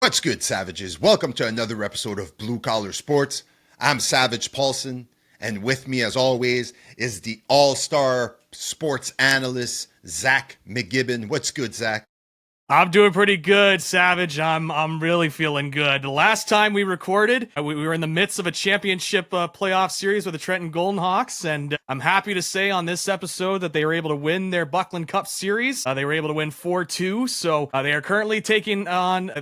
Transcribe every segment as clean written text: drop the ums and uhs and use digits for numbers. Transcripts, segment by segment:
What's good, Savages? Welcome to another episode of Blue Collar Sports. I'm Savage Paulson, and with me, as always, is the all-star sports analyst, Zach McGibbon. What's good, Zach? I'm doing pretty good, Savage. I'm really feeling good. The last time we recorded, we were in the midst of a championship playoff series with the Trenton Golden Hawks, and I'm happy to say on this episode that they were able to win their Buckland Cup series. They were able to win 4-2, so they are currently taking on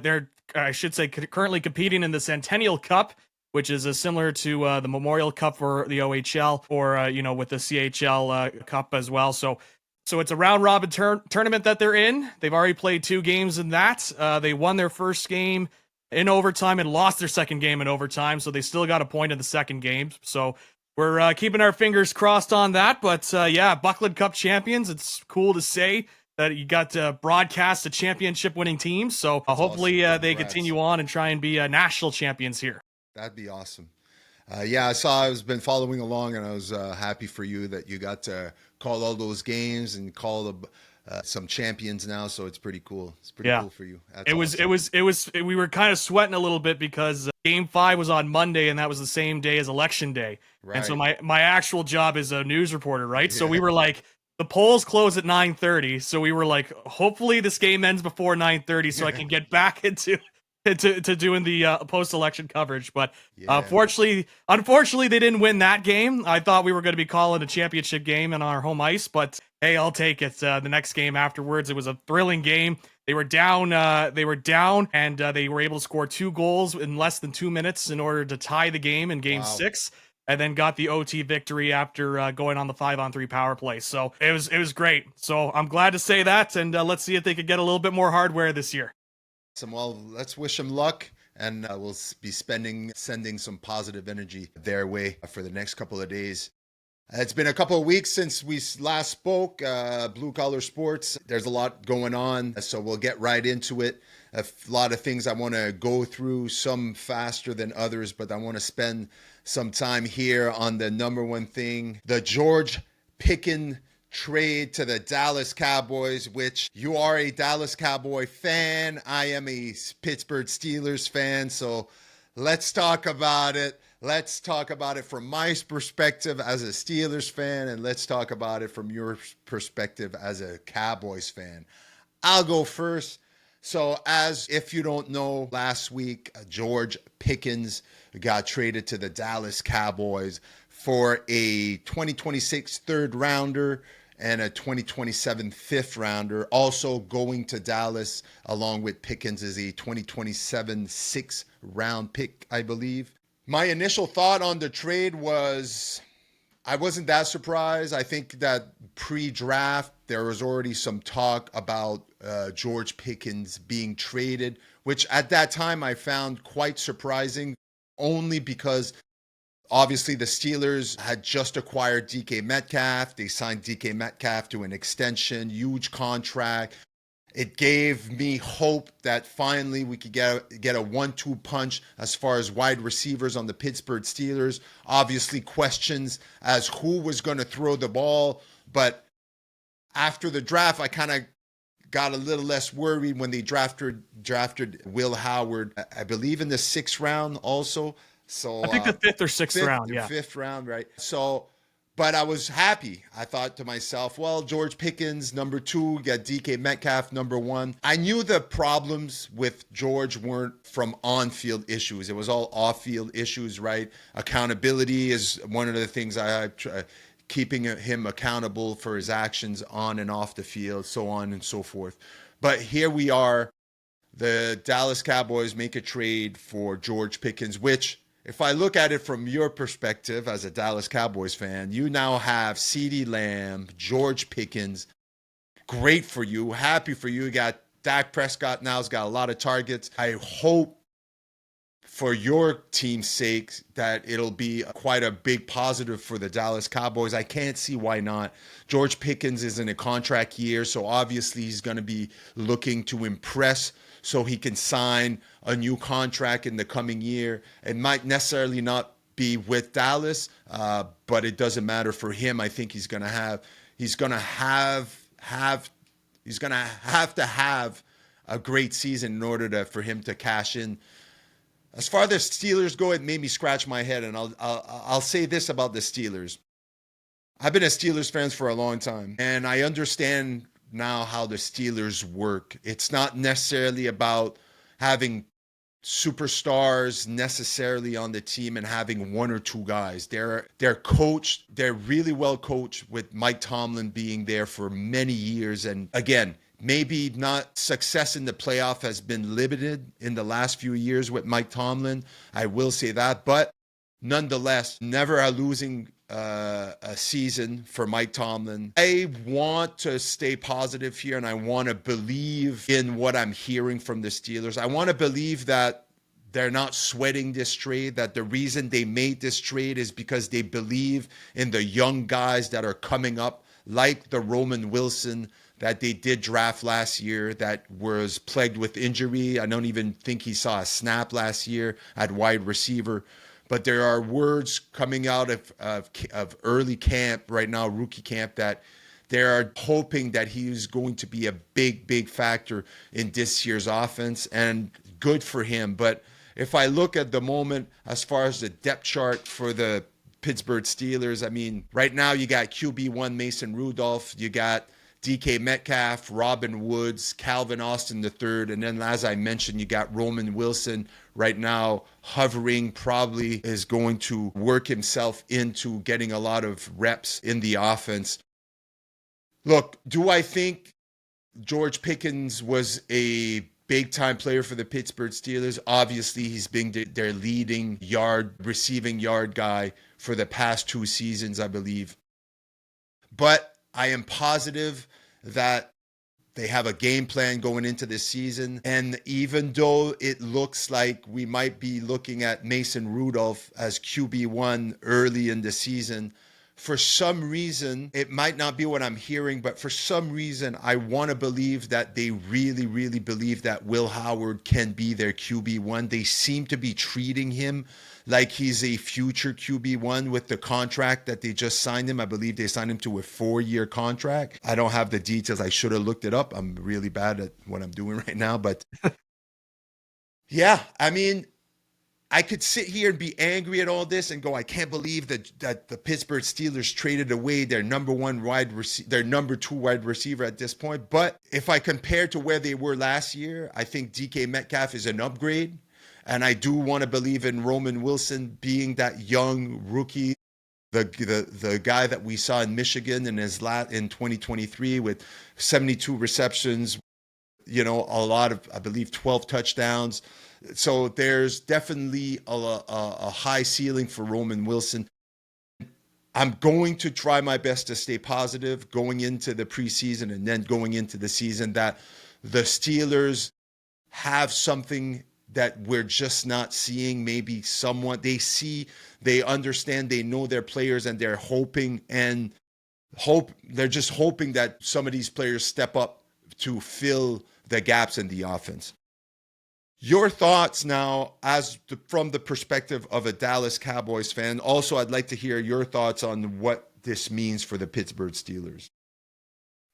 currently competing in the Centennial Cup, which is similar to the Memorial Cup for the OHL, or with the CHL Cup as well. So it's a round robin tournament that they're in. They've already played 2 games in that. They won their first game in overtime and lost their second game in overtime. So they still got a point in the second game. So we're keeping our fingers crossed on that. But Buckland Cup champions. It's cool to say that you got to broadcast a championship winning team. So hopefully they continue on and try and be national champions here. That'd be awesome. I was been following along, and I was happy for you that you got to call all those games and call some champions now. So it's pretty cool. It's pretty cool for you. That's awesome. We were kind of sweating a little bit because Game 5 was on Monday, and that was the same day as Election Day. Right. And so my actual job is a news reporter, right? Yeah. So we were like, the polls close at 9:30, so we were like, hopefully this game ends before 9:30, so I can get back into doing the post-election coverage. But unfortunately, they didn't win that game. I thought we were going to be calling a championship game on our home ice, but hey, I'll take it. The next game afterwards, it was a thrilling game. They were down, and they were able to score 2 goals in less than 2 minutes in order to tie the game in Game 6. And then got the OT victory after going on the 5-on-3 power play. So it was great. So I'm glad to say that, and let's see if they could get a little bit more hardware this year. Well, let's wish them luck, and we'll be sending some positive energy their way for the next couple of days. It's been a couple of weeks since we last spoke. Blue Collar Sports, there's a lot going on, so we'll get right into it. A lot of things I want to go through, some faster than others, but I want to spend some time here on the number one thing, the George Pickens trade to the Dallas Cowboys, which you are a Dallas Cowboy fan. I am a Pittsburgh Steelers fan, so let's talk about it. Let's talk about it from my perspective as a Steelers fan, and let's talk about it from your perspective as a Cowboys fan. I'll go first. So as if you don't know, last week, George Pickens got traded to the Dallas Cowboys for a 2026 third rounder and a 2027 fifth rounder. Also going to Dallas along with Pickens is a 2027 sixth round pick, I believe. My initial thought on the trade was I wasn't that surprised. I think that pre-draft, there was already some talk about George Pickens being traded, which at that time I found quite surprising, only because obviously the Steelers had just acquired DK Metcalf. They signed DK Metcalf to an extension, huge contract. It gave me hope that finally we could get a 1-2 punch as far as wide receivers on the Pittsburgh Steelers. Obviously questions as who was going to throw the ball, but after the draft, I kind of got a little less worried when they drafted Will Howard, I believe in the 6th round also. So I think the 5th or 6th round, yeah. 5th round, right? So, but I was happy. I thought to myself, well, George Pickens, number 2, got DK Metcalf, number 1. I knew the problems with George weren't from on-field issues. It was all off-field issues, right? Accountability is one of the things I try, keeping him accountable for his actions on and off the field, so on and so forth. But here we are. The Dallas Cowboys make a trade for George Pickens, which, if I look at it from your perspective as a Dallas Cowboys fan, you now have CeeDee Lamb, George Pickens. Great for you. Happy for you. You got Dak Prescott now has got a lot of targets. I hope for your team's sake that it'll be quite a big positive for the Dallas Cowboys. I can't see why not. George Pickens is in a contract year, so obviously he's going to be looking to impress so he can sign a new contract in the coming year. It might necessarily not be with Dallas, but it doesn't matter for him. I think he's going to have a great season in order for him to cash in. As far as the Steelers go, it made me scratch my head, and I'll say this about the Steelers. I've been a Steelers fan for a long time, and I understand now how the Steelers work. It's not necessarily about having superstars necessarily on the team and having one or two guys. They're coached, they're really well coached, with Mike Tomlin being there for many years. And again, maybe not success in the playoff has been limited in the last few years with Mike Tomlin. I will say that, but nonetheless, never a losing a season for Mike Tomlin. I want to stay positive here, and I want to believe in what I'm hearing from the Steelers. I want to believe that they're not sweating this trade, that the reason they made this trade is because they believe in the young guys that are coming up, like the Roman Wilson that they did draft last year that was plagued with injury. I don't even think he saw a snap last year at wide receiver. But there are words coming out of early camp right now, rookie camp, that they are hoping that he's going to be a big factor in this year's offense, and good for him. But if I look at the moment, as far as the depth chart for the Pittsburgh Steelers, I mean, right now you got QB1 Mason Rudolph, you got DK Metcalf, Robin Woods, Calvin Austin III, and then as I mentioned, you got Roman Wilson right now hovering, probably is going to work himself into getting a lot of reps in the offense. Look, do I think George Pickens was a big-time player for the Pittsburgh Steelers? Obviously, he's been their leading receiving yard guy for the past 2 seasons, I believe. But I am positive that they have a game plan going into this season. And even though it looks like we might be looking at Mason Rudolph as QB1 early in the season, for some reason, it might not be what I'm hearing, but for some reason, I want to believe that they really believe that Will Howard can be their QB1. They seem to be treating him like he's a future QB1 with the contract that they just signed him. I believe they signed him to a 4-year contract. I don't have the details. I should have looked it up. I'm really bad at what I'm doing right now. But yeah, I mean, I could sit here and be angry at all this and go, I can't believe that the Pittsburgh Steelers traded away their number 2 wide receiver at this point. But if I compare to where they were last year, I think DK Metcalf is an upgrade. And I do want to believe in Roman Wilson being that young rookie, the guy that we saw in Michigan in 2023 with 72 receptions, a lot of, I believe, 12 touchdowns. So there's definitely a high ceiling for Roman Wilson. I'm going to try my best to stay positive going into the preseason and then going into the season, that the Steelers have something that we're just not seeing. Maybe someone they understand, they know their players, and they're just hoping that some of these players step up to fill the gaps in the offense. Your thoughts now, from the perspective of a Dallas Cowboys fan. Also, I'd like to hear your thoughts on what this means for the Pittsburgh Steelers.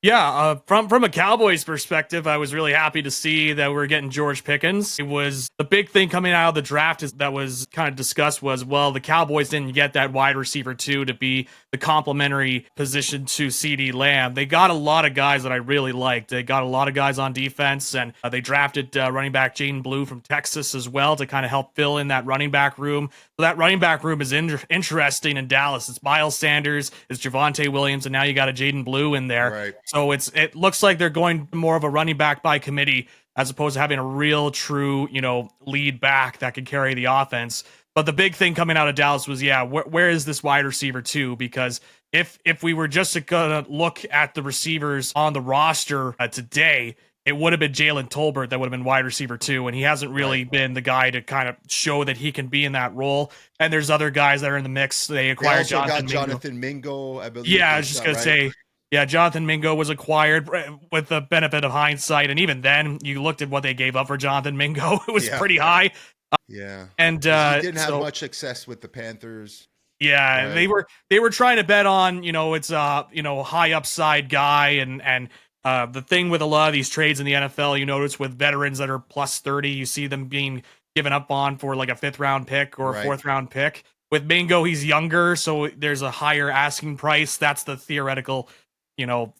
Yeah, from a Cowboys perspective, I was really happy to see that we're getting George Pickens. It was the big thing coming out of the draft that was kind of discussed was, well, the Cowboys didn't get that wide receiver 2 to be the complementary position to CeeDee Lamb. They got a lot of guys that I really liked. They got a lot of guys on defense, and they drafted running back Jaden Blue from Texas as well to kind of help fill in that running back room. So that running back room is interesting in Dallas. It's Miles Sanders, it's Javonte Williams, and now you got a Jaden Blue in there. Right. So it looks like they're going more of a running back by committee as opposed to having a real true, lead back that can carry the offense. But the big thing coming out of Dallas was, where is this wide receiver 2? Because if we were just going to look at the receivers on the roster today, it would have been Jalen Tolbert that would have been wide receiver 2, and he hasn't really been the guy to kind of show that he can be in that role. And there's other guys that are in the mix. They acquired Jonathan Mingo, I believe. Yeah, I was just going to say. Yeah, Jonathan Mingo was acquired with the benefit of hindsight, and even then, you looked at what they gave up for Jonathan Mingo; it was pretty high. Yeah, and he didn't have much success with the Panthers. Yeah, right. They were trying to bet on it's high upside guy, and The thing with a lot of these trades in the NFL, you notice with veterans that are plus 30, you see them being given up on for like a 5th-round pick or a Right. 4th-round pick. With Mingo, he's younger, so there's a higher asking price. That's the theoretical,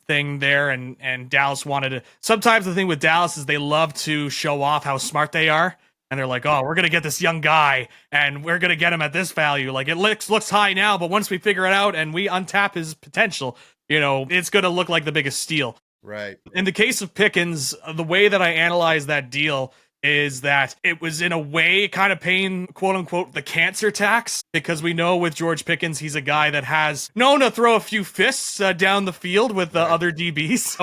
thing there. And Dallas wanted to. Sometimes the thing with Dallas is they love to show off how smart they are. And they're like, oh, we're going to get this young guy and we're going to get him at this value. Like, it looks high now, but once we figure it out and we untap his potential, it's going to look like the biggest steal. Right. In the case of Pickens, the way that I analyze that deal is that it was in a way kind of paying, quote unquote, the cancer tax, because we know with George Pickens, he's a guy that has known to throw a few fists down the field with the other DBs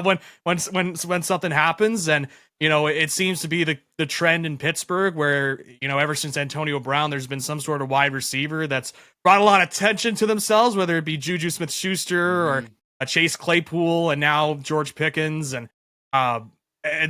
when something happens. And, it seems to be the trend in Pittsburgh where, ever since Antonio Brown, there's been some sort of wide receiver that's brought a lot of attention to themselves, whether it be Juju Smith-Schuster or a Chase Claypool and now George Pickens. And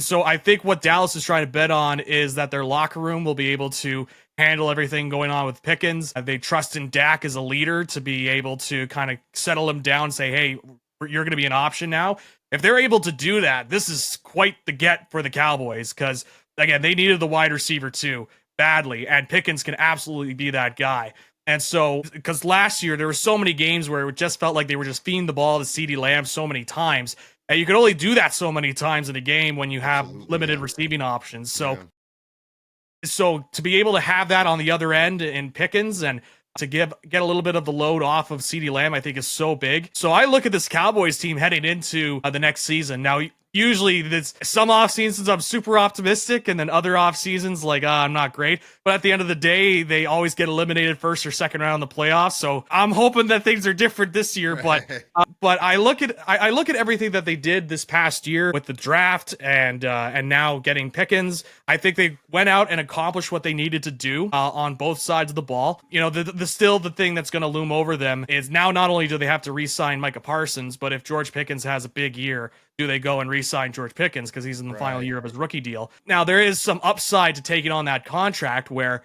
so I think what Dallas is trying to bet on is that their locker room will be able to handle everything going on with Pickens. They trust in Dak as a leader to be able to kind of settle him down and say, hey, you're going to be an option now. If they're able to do that, this is quite the get for the Cowboys because, again, they needed the wide receiver too badly, and Pickens can absolutely be that guy. And so, because last year there were so many games where it just felt like they were just feeding the ball to CeeDee Lamb so many times. And you could only do that so many times in a game when you have limited receiving options. So to be able to have that on the other end in Pickens and to get a little bit of the load off of CeeDee Lamb, I think is so big. So I look at this Cowboys team heading into the next season. Now, usually some off seasons I'm super optimistic, and then other off seasons like I'm not great. But at the end of the day, they always get eliminated first or second round in the playoffs. So I'm hoping that things are different this year. Right. But I look at everything that they did this past year with the draft and now getting Pickens. I think they went out and accomplished what they needed to do on both sides of the ball. The thing that's going to loom over them is now not only do they have to re-sign Micah Parsons, but if George Pickens has a big year, do they go and re-sign George Pickens because he's in the final year of his rookie deal? Now, there is some upside to taking on that contract where,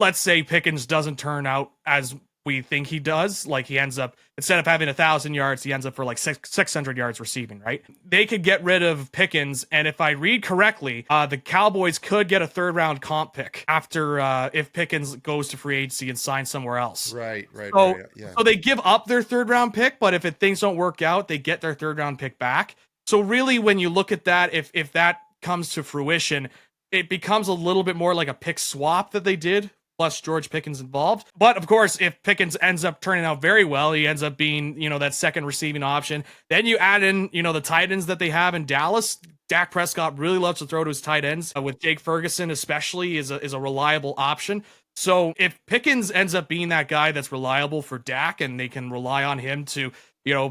let's say Pickens doesn't turn out as we think he does. Like he ends up, instead of having 1,000 yards, he ends up for like 600 yards receiving, right? They could get rid of Pickens. And if I read correctly, the Cowboys could get a 3rd-round comp pick after if Pickens goes to free agency and signs somewhere else. Right. So they give up their 3rd-round pick, but if things don't work out, they get their 3rd-round pick back. So really, when you look at that, if that comes to fruition, it becomes a little bit more like a pick swap that they did, plus George Pickens involved. But of course, if Pickens ends up turning out very well, he ends up being, that second receiving option. Then you add in, the tight ends that they have in Dallas. Dak Prescott really loves to throw to his tight ends, with Jake Ferguson especially is a reliable option. So if Pickens ends up being that guy that's reliable for Dak and they can rely on him to,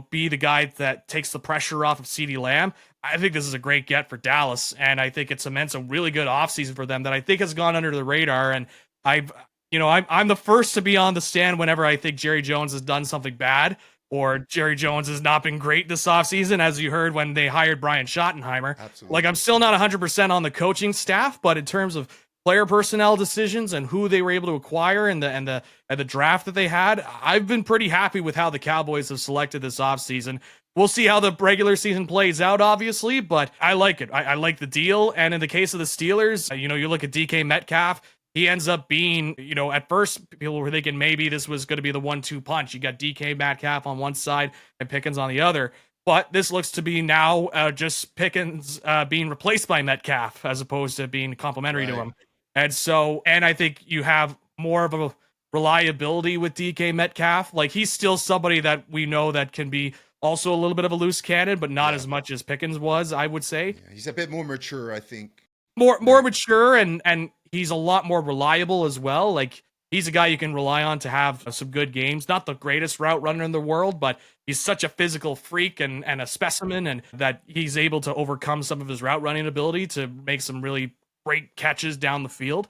be the guy that takes the pressure off of CeeDee Lamb, I think this is a great get for Dallas. And I think it cements a really good offseason for them that I think has gone under the radar. And I'm the first to be on the stand whenever I think Jerry Jones has done something bad or Jerry Jones has not been great this offseason, as you heard when they hired Brian Schottenheimer. Absolutely. Like, I'm still not 100% on the coaching staff, but in terms of player personnel decisions and who they were able to acquire and the draft that they had, I've been pretty happy with how the Cowboys have selected this offseason. We'll see how the regular season plays out, obviously, but I like it. I like the deal. And in the case of the Steelers, you look at DK Metcalf, he ends up being, at first people were thinking maybe this was going to be the 1-2 punch. You got DK Metcalf on one side and Pickens on the other. But this looks to be now just Pickens being replaced by Metcalf as opposed to being complementary to him. And I think you have more of a reliability with DK Metcalf. Like, he's still somebody that we know that can be also a little bit of a loose cannon, but not as much as Pickens was, I would say. Yeah, he's a bit more mature, I think. More mature, and he's a lot more reliable as well. Like, he's a guy you can rely on to have some good games. Not the greatest route runner in the world, but he's such a physical freak and a specimen, and that he's able to overcome some of his route running ability to make some really great catches down the field.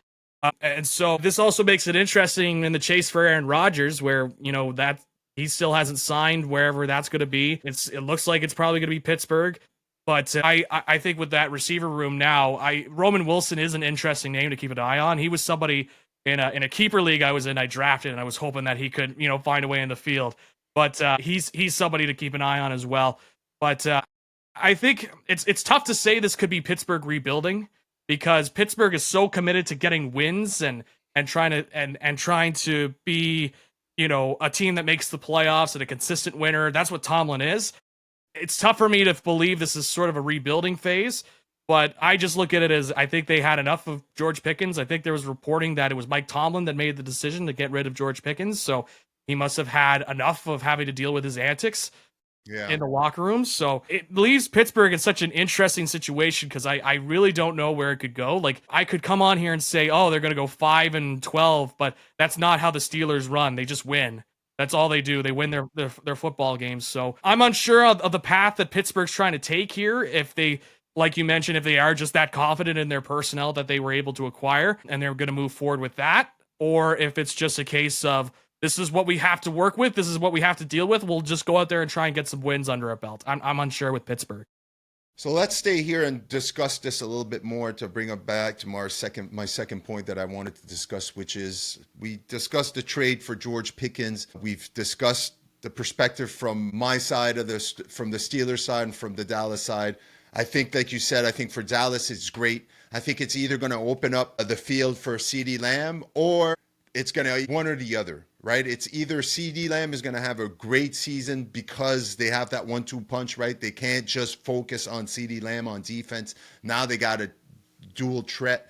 And so this also makes it interesting in the chase for Aaron Rodgers, where, that he still hasn't signed wherever that's going to be. It looks like it's probably going to be Pittsburgh. But I think with that receiver room now, Roman Wilson is an interesting name to keep an eye on. He was somebody in a keeper league I was in, I drafted, and I was hoping that he could, find a way in the field. But he's somebody to keep an eye on as well. But I think it's tough to say this could be Pittsburgh rebuilding because Pittsburgh is so committed to getting wins and trying to be, a team that makes the playoffs and a consistent winner. That's what Tomlin is. It's tough for me to believe this is sort of a rebuilding phase, but I just look at it as I think they had enough of George Pickens. I think there was reporting that it was Mike Tomlin that made the decision to get rid of George Pickens, so he must have had enough of having to deal with his antics in the locker room. So it leaves Pittsburgh in such an interesting situation because I really don't know where it could go. Like, I could come on here and say, oh, they're going to go 5-12, but that's not how the Steelers run. They just win. That's all they do. They win their football games. So I'm unsure of the path that Pittsburgh's trying to take here. If they, like you mentioned, if they are just that confident in their personnel that they were able to acquire and they're going to move forward with that, or if it's just a case of this is what we have to work with, this is what we have to deal with, we'll just go out there and try and get some wins under our belt. I'm unsure with Pittsburgh. So let's stay here and discuss this a little bit more to bring it back to my second point that I wanted to discuss, which is we discussed the trade for George Pickens. We've discussed the perspective from my side of this, from the Steelers side and from the Dallas side. I think, like you said, I think for Dallas it's great. I think it's either going to open up the field for CeeDee Lamb or it's going to one or the other, right? It's either CeeDee Lamb is going to have a great season because they have that 1-2 punch, right? They can't just focus on CeeDee Lamb on defense. Now they got a dual threat.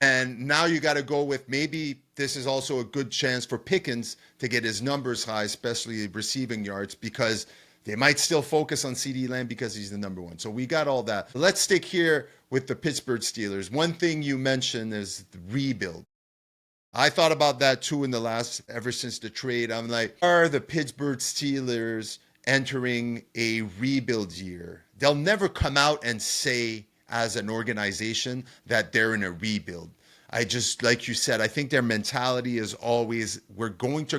And now you got to go with maybe this is also a good chance for Pickens to get his numbers high, especially receiving yards, because they might still focus on CeeDee Lamb because he's the number one. So we got all that. Let's stick here with the Pittsburgh Steelers. One thing you mentioned is the rebuild. I thought about that too ever since the trade. I'm like, are the Pittsburgh Steelers entering a rebuild year? They'll never come out and say as an organization that they're in a rebuild. I just, like you said, I think their mentality is always, we're going to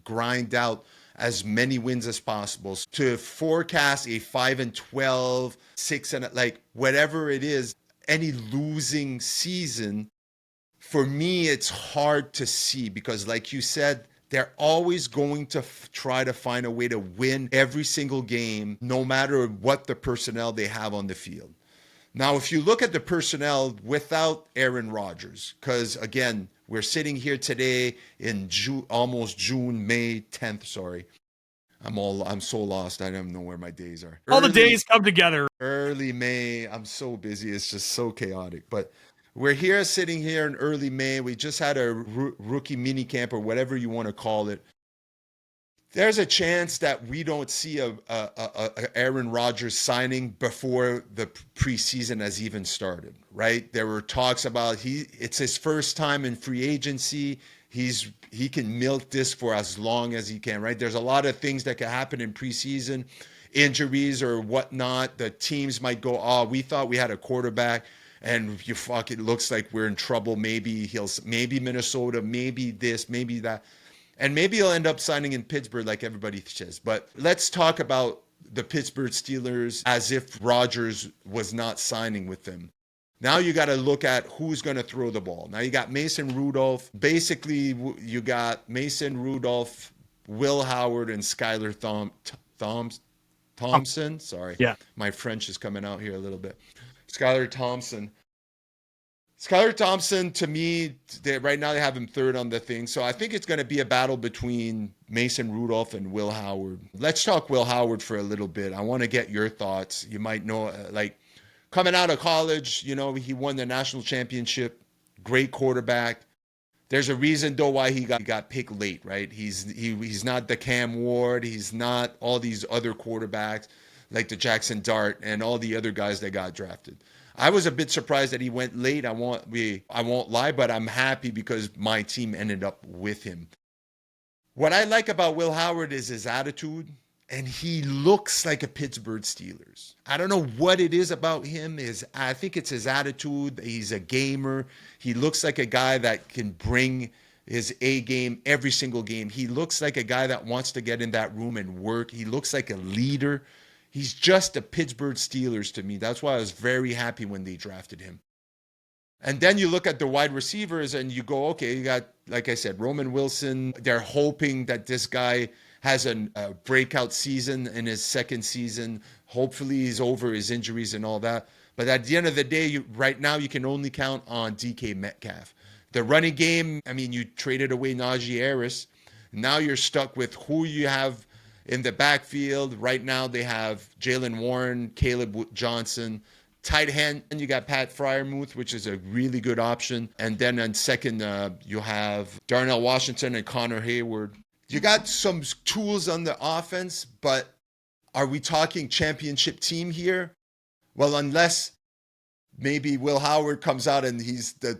grind out as many wins as possible. To forecast a 5-12, 6 and like whatever it is, any losing season, for me, it's hard to see because, like you said, they're always going to try to find a way to win every single game, no matter what the personnel they have on the field. Now, if you look at the personnel without Aaron Rodgers, because, again, we're sitting here today in almost June, May 10th, sorry. I'm so lost. I don't even know where my days are. All the days come together. Early May. I'm so busy. It's just so chaotic. But we're here sitting here in early May. We just had a rookie mini camp or whatever you want to call it. There's a chance that we don't see a Aaron Rodgers signing before the preseason has even started, right? There were talks about it's his first time in free agency. He can milk this for as long as he can, right? There's a lot of things that can happen in preseason, injuries or whatnot. The teams might go, oh, we thought we had a quarterback. And it looks like we're in trouble. Maybe Minnesota, maybe this, maybe that. And maybe he'll end up signing in Pittsburgh like everybody says. But let's talk about the Pittsburgh Steelers as if Rodgers was not signing with them. Now you got to look at who's going to throw the ball. Now you got Mason Rudolph. Basically, you got Mason Rudolph, Will Howard, and Skylar Thompson. Sorry. Yeah. My French is coming out here a little bit. Skylar Thompson, to me, right now they have him third on the thing. So I think it's going to be a battle between Mason Rudolph and Will Howard. Let's talk Will Howard for a little bit. I want to get your thoughts. You might know, coming out of college, he won the national championship, great quarterback. There's a reason, though, why he got picked late, right? He's not the Cam Ward. He's not all these other quarterbacks like the Jackson Dart and all the other guys that got drafted. I was a bit surprised that he went late. I won't lie, but I'm happy because my team ended up with him. What I like about Will Howard is his attitude, and he looks like a Pittsburgh Steelers. I don't know what it is about him. I think it's his attitude. He's a gamer. He looks like a guy that can bring his A game every single game. He looks like a guy that wants to get in that room and work. He looks like a leader. He's just a Pittsburgh Steelers to me. That's why I was very happy when they drafted him. And then you look at the wide receivers and you go, okay, you got, like I said, Roman Wilson. They're hoping that this guy has a breakout season in his second season. Hopefully he's over his injuries and all that. But at the end of the day, right now you can only count on DK Metcalf. The running game, I mean, you traded away Najee Harris. Now you're stuck with who you have in the backfield. Right now they have Jalen Warren, Caleb Johnson. Tight end, and you got Pat Freiermuth, which is a really good option. And then on second, you have Darnell Washington and Connor Hayward. You got some tools on the offense, but are we talking championship team here? Well, unless maybe Will Howard comes out and he's the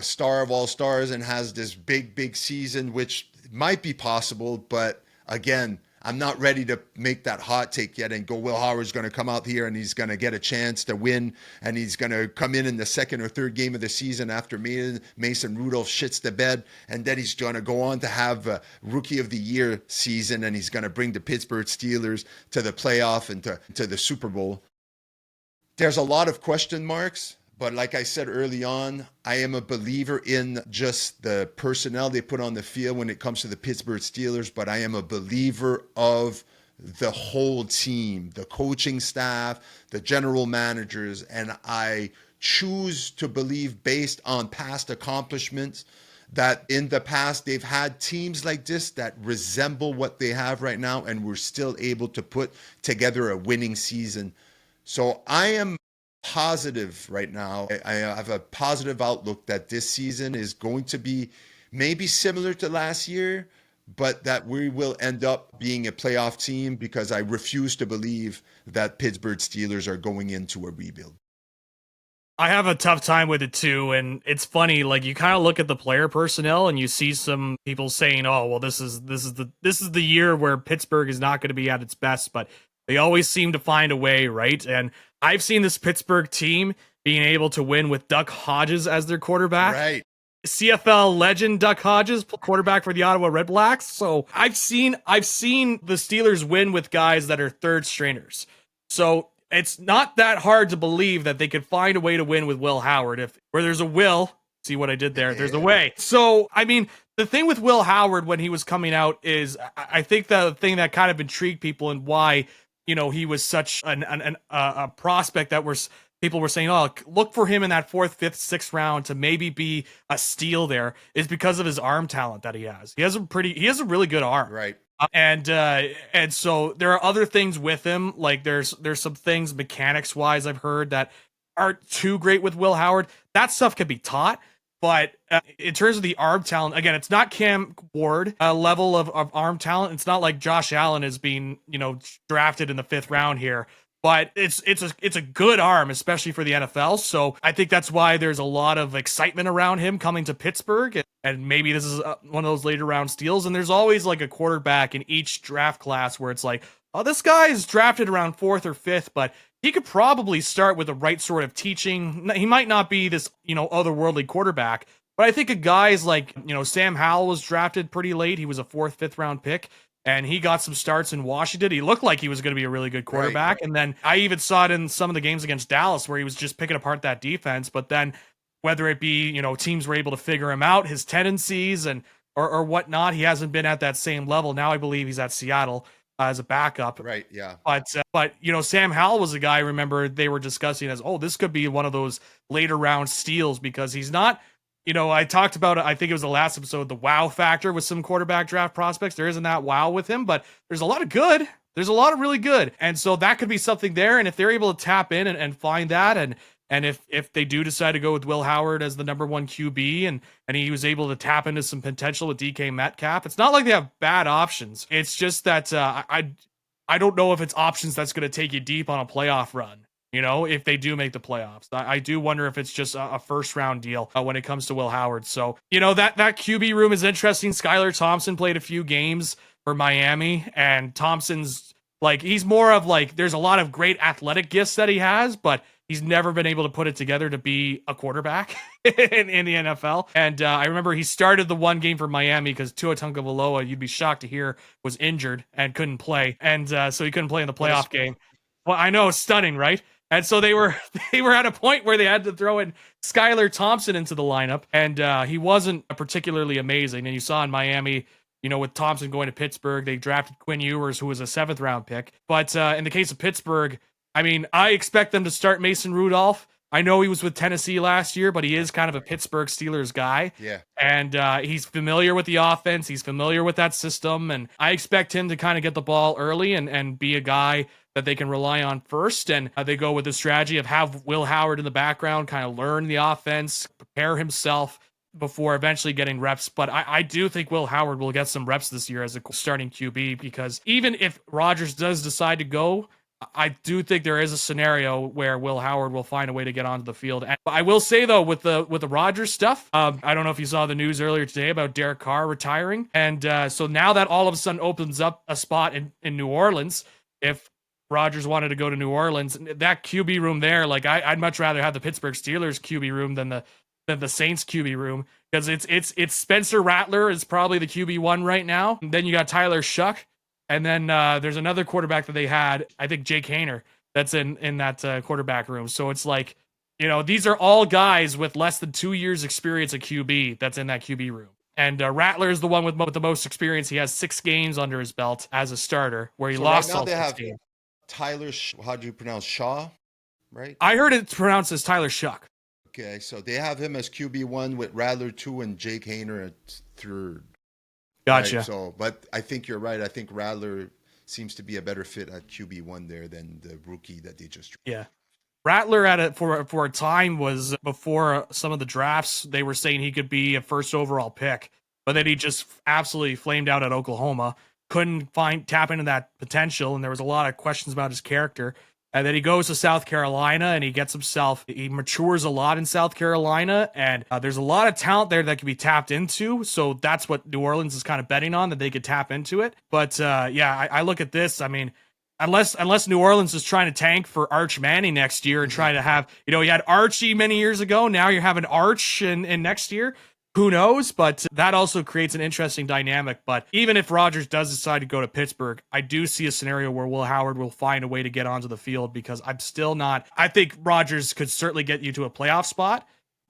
star of all stars and has this big season, which might be possible. But again, I'm not ready to make that hot take yet and go, Will Howard's going to come out here and he's going to get a chance to win, and he's going to come in the second or third game of the season after Mason Rudolph shits the bed, and then he's going to go on to have a Rookie of the Year season, and he's going to bring the Pittsburgh Steelers to the playoff and to the Super Bowl. There's a lot of question marks. But like I said early on, I am a believer in just the personnel they put on the field when it comes to the Pittsburgh Steelers, but I am a believer of the whole team, the coaching staff, the general managers, and I choose to believe, based on past accomplishments, that in the past they've had teams like this that resemble what they have right now, and we're still able to put together a winning season. So I am positive right now. I have a positive outlook that this season is going to be maybe similar to last year, but that we will end up being a playoff team, because I refuse to believe that Pittsburgh Steelers are going into a rebuild. I have a tough time with it too, and it's funny. Like, you kind of look at the player personnel, and you see some people saying, "Oh, well, this is the year where Pittsburgh is not going to be at its best," but they always seem to find a way, right? And I've seen this Pittsburgh team being able to win with Duck Hodges as their quarterback. Right. CFL legend Duck Hodges, quarterback for the Ottawa Red Blacks. So I've seen the Steelers win with guys that are third stringers. So it's not that hard to believe that they could find a way to win with Will Howard. If where there's a will, see what I did there? There's a way. So, I mean, the thing with Will Howard when he was coming out is, I think the thing that kind of intrigued people and why, you know, he was such a prospect that people were saying, oh, look for him in that 4th, 5th, 6th round to maybe be a steal there, is because of his arm talent that he has. He has a really good arm. Right. And so there are other things with him. Like there's some things mechanics wise I've heard that aren't too great with Will Howard. That stuff can be taught. But in terms of the arm talent, again, it's not Cam Ward level of arm talent. It's not like Josh Allen is being, you know, drafted in the 5th round here. But it's a good arm, especially for the NFL. So I think that's why there's a lot of excitement around him coming to Pittsburgh. And maybe this is one of those later round steals. And there's always like a quarterback in each draft class where it's like, oh, this guy is drafted around 4th or 5th, but he could probably start with the right sort of teaching. He might not be this, you know, otherworldly quarterback, but I think a guy's like, you know, Sam Howell was drafted pretty late. He was a 4th, 5th round pick, and he got some starts in Washington. He looked like he was going to be a really good quarterback. Right. And then I even saw it in some of the games against Dallas where he was just picking apart that defense. But then whether it be, you know, teams were able to figure him out, his tendencies and or whatnot, he hasn't been at that same level. Now I believe he's at Seattle as a backup. Right, yeah. But you know, Sam Howell was a guy, I remember they were discussing as, oh, this could be one of those later round steals, because he's not, you know, I talked about, I think it was the last episode, the wow factor with some quarterback draft prospects. There isn't that wow with him, but there's a lot of good. There's a lot of really good. And so that could be something there. And if they're able to tap in and find that, and if they do decide to go with Will Howard as the number 1 QB, and he was able to tap into some potential with DK Metcalf, it's not like they have bad options. It's just that I don't know if it's options that's going to take you deep on a playoff run. You know, if they do make the playoffs, I do wonder if it's just a 1st round deal when it comes to Will Howard. So, you know, that QB room is interesting. Skylar Thompson played a few games for Miami, and Thompson's like, he's more of like, there's a lot of great athletic gifts that he has, but he's never been able to put it together to be a quarterback in the NFL. And I remember he started the one game for Miami because Tua Tagovailoa, you'd be shocked to hear, was injured and couldn't play. And so he couldn't play in the playoff game. Well, I know, stunning, right? And so they were at a point where they had to throw in Skylar Thompson into the lineup, and he wasn't particularly amazing. And you saw in Miami, with Thompson going to Pittsburgh, they drafted Quinn Ewers, who was a 7th-round pick. But in the case of Pittsburgh, I mean, I expect them to start Mason Rudolph. I know he was with Tennessee last year, but he is kind of a Pittsburgh Steelers guy. Yeah. And he's familiar with the offense. He's familiar with that system. And I expect him to kind of get the ball early and be a guy that they can rely on first. And they go with the strategy of have Will Howard in the background, kind of learn the offense, prepare himself before eventually getting reps. But I do think Will Howard will get some reps this year as a starting QB, because even if Rodgers does decide to go, I do think there is a scenario where Will Howard will find a way to get onto the field. And I will say though, with the Rodgers stuff, I don't know if you saw the news earlier today about Derek Carr retiring, and so now that all of a sudden opens up a spot in New Orleans. If Rodgers wanted to go to New Orleans, that QB room there, like I'd much rather have the Pittsburgh Steelers QB room than the Saints QB room, because it's Spencer Rattler is probably the QB1 right now. And then you got Tyler Shuck. And then there's another quarterback that they had, I think Jake Haener, that's in that quarterback room. So it's like, these are all guys with less than 2 years experience at QB that's in that QB room. And Rattler is the one with the most experience. He has 6 games under his belt as a starter, where he lost right now all they 6 have games. Tyler, how do you pronounce Shaw, right? I heard it pronounced as Tyler Shuck. Okay, so they have him as QB1 with Rattler 2 and Jake Haener at 3rd. Gotcha. Right? So, but I think you're right. I think Rattler seems to be a better fit at QB1 there than the rookie that they just. Yeah. Rattler for a time was before some of the drafts. They were saying he could be a 1st overall pick, but then he just absolutely flamed out at Oklahoma. Couldn't tap into that potential, and there was a lot of questions about his character. And then he goes to South Carolina, and he matures a lot in South Carolina, and there's a lot of talent there that can be tapped into. So that's what New Orleans is kind of betting on, that they could tap into it. But I look at this. I mean, unless New Orleans is trying to tank for Arch Manning next year and trying to have, you had Archie many years ago. Now you're having Arch in next year. Who knows? But that also creates an interesting dynamic. But even if Rodgers does decide to go to Pittsburgh, I do see a scenario where Will Howard will find a way to get onto the field, because I'm still not. I think Rodgers could certainly get you to a playoff spot,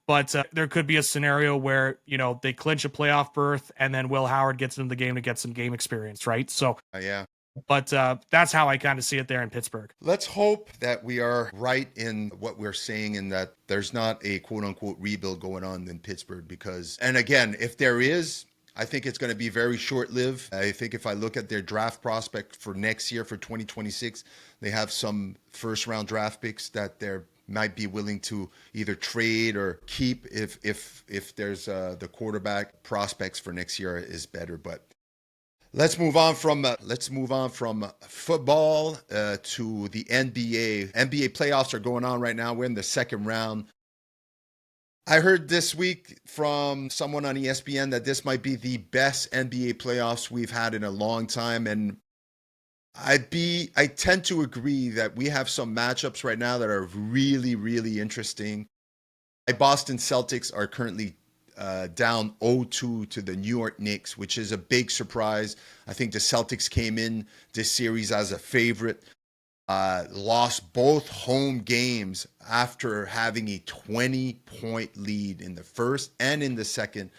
but there could be a scenario where, they clinch a playoff berth and then Will Howard gets into the game to get some game experience, right? So, yeah. But that's how I kind of see it there in Pittsburgh. Let's hope that we are right in what we're saying, and that there's not a quote unquote rebuild going on in Pittsburgh, because, and again, if there is, I think it's going to be very short lived. I think if I look at their draft prospect for next year, for 2026, they have some 1st-round draft picks that they might be willing to either trade or keep if there's the quarterback prospects for next year is better. But let's move on from football to the NBA. NBA playoffs are going on right now. We're in the 2nd round. I heard this week from someone on ESPN that this might be the best NBA playoffs we've had in a long time, and I tend to agree that we have some matchups right now that are really, really interesting. My Boston Celtics are currently down 0-2 to the New York Knicks, which is a big surprise. I think the Celtics came in this series as a favorite, lost both home games after having a 20-point lead in the first and in the second.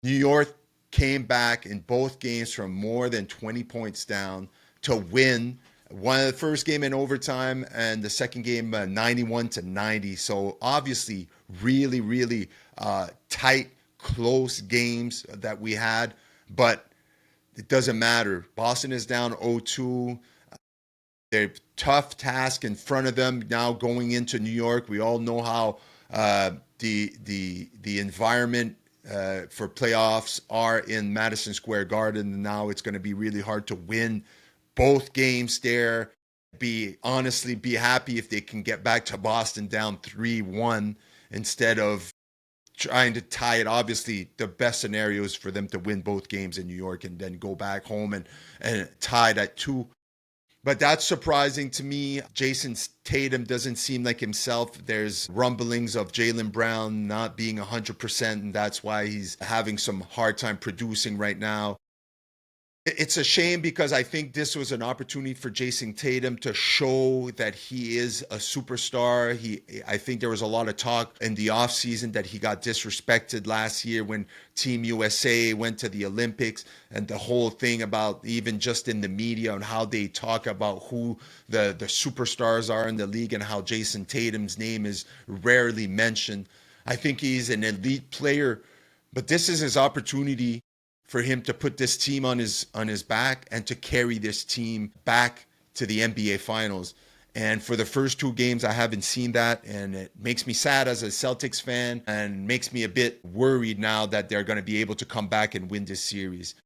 New York came back in both games from more than 20 points down to win. One of the first game in overtime and the second game 91-90. So obviously really, really tight, close games that we had, but it doesn't matter. Boston is down 0-2. They're tough task in front of them now going into New York. We all know how the environment for playoffs are in Madison Square Garden. Now it's going to be really hard to win both games there. Be happy if they can get back to Boston down 3-1 instead of trying to tie it. Obviously, the best scenario is for them to win both games in New York and then go back home and tie it at 2. But that's surprising to me. Jason Tatum doesn't seem like himself. There's rumblings of Jaylen Brown not being 100%, and that's why he's having some hard time producing right now. It's a shame because I think this was an opportunity for Jason Tatum to show that he is a superstar. I think there was a lot of talk in the offseason that he got disrespected last year when Team USA went to the Olympics, and the whole thing about even just in the media and how they talk about who the superstars are in the league and how Jason Tatum's name is rarely mentioned. I think he's an elite player, but this is his opportunity for him to put this team on his back and to carry this team back to the NBA Finals. And for the first two games, I haven't seen that, and it makes me sad as a Celtics fan and makes me a bit worried now that they're going to be able to come back and win this series.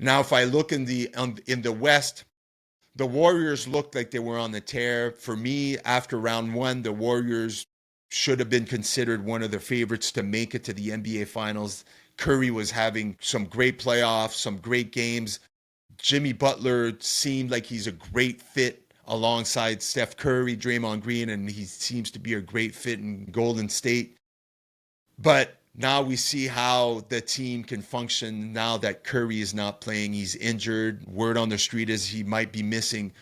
Now, if I look in the West, the Warriors looked like they were on the tear. For me, after round one, the Warriors should have been considered one of the favorites to make it to the NBA Finals. Curry was having some great playoffs, some great games. Jimmy Butler seemed like he's a great fit alongside Steph Curry, Draymond Green, and he seems to be a great fit in Golden State. But now we see how the team can function now that Curry is not playing. He's injured. Word on the street is he might be missing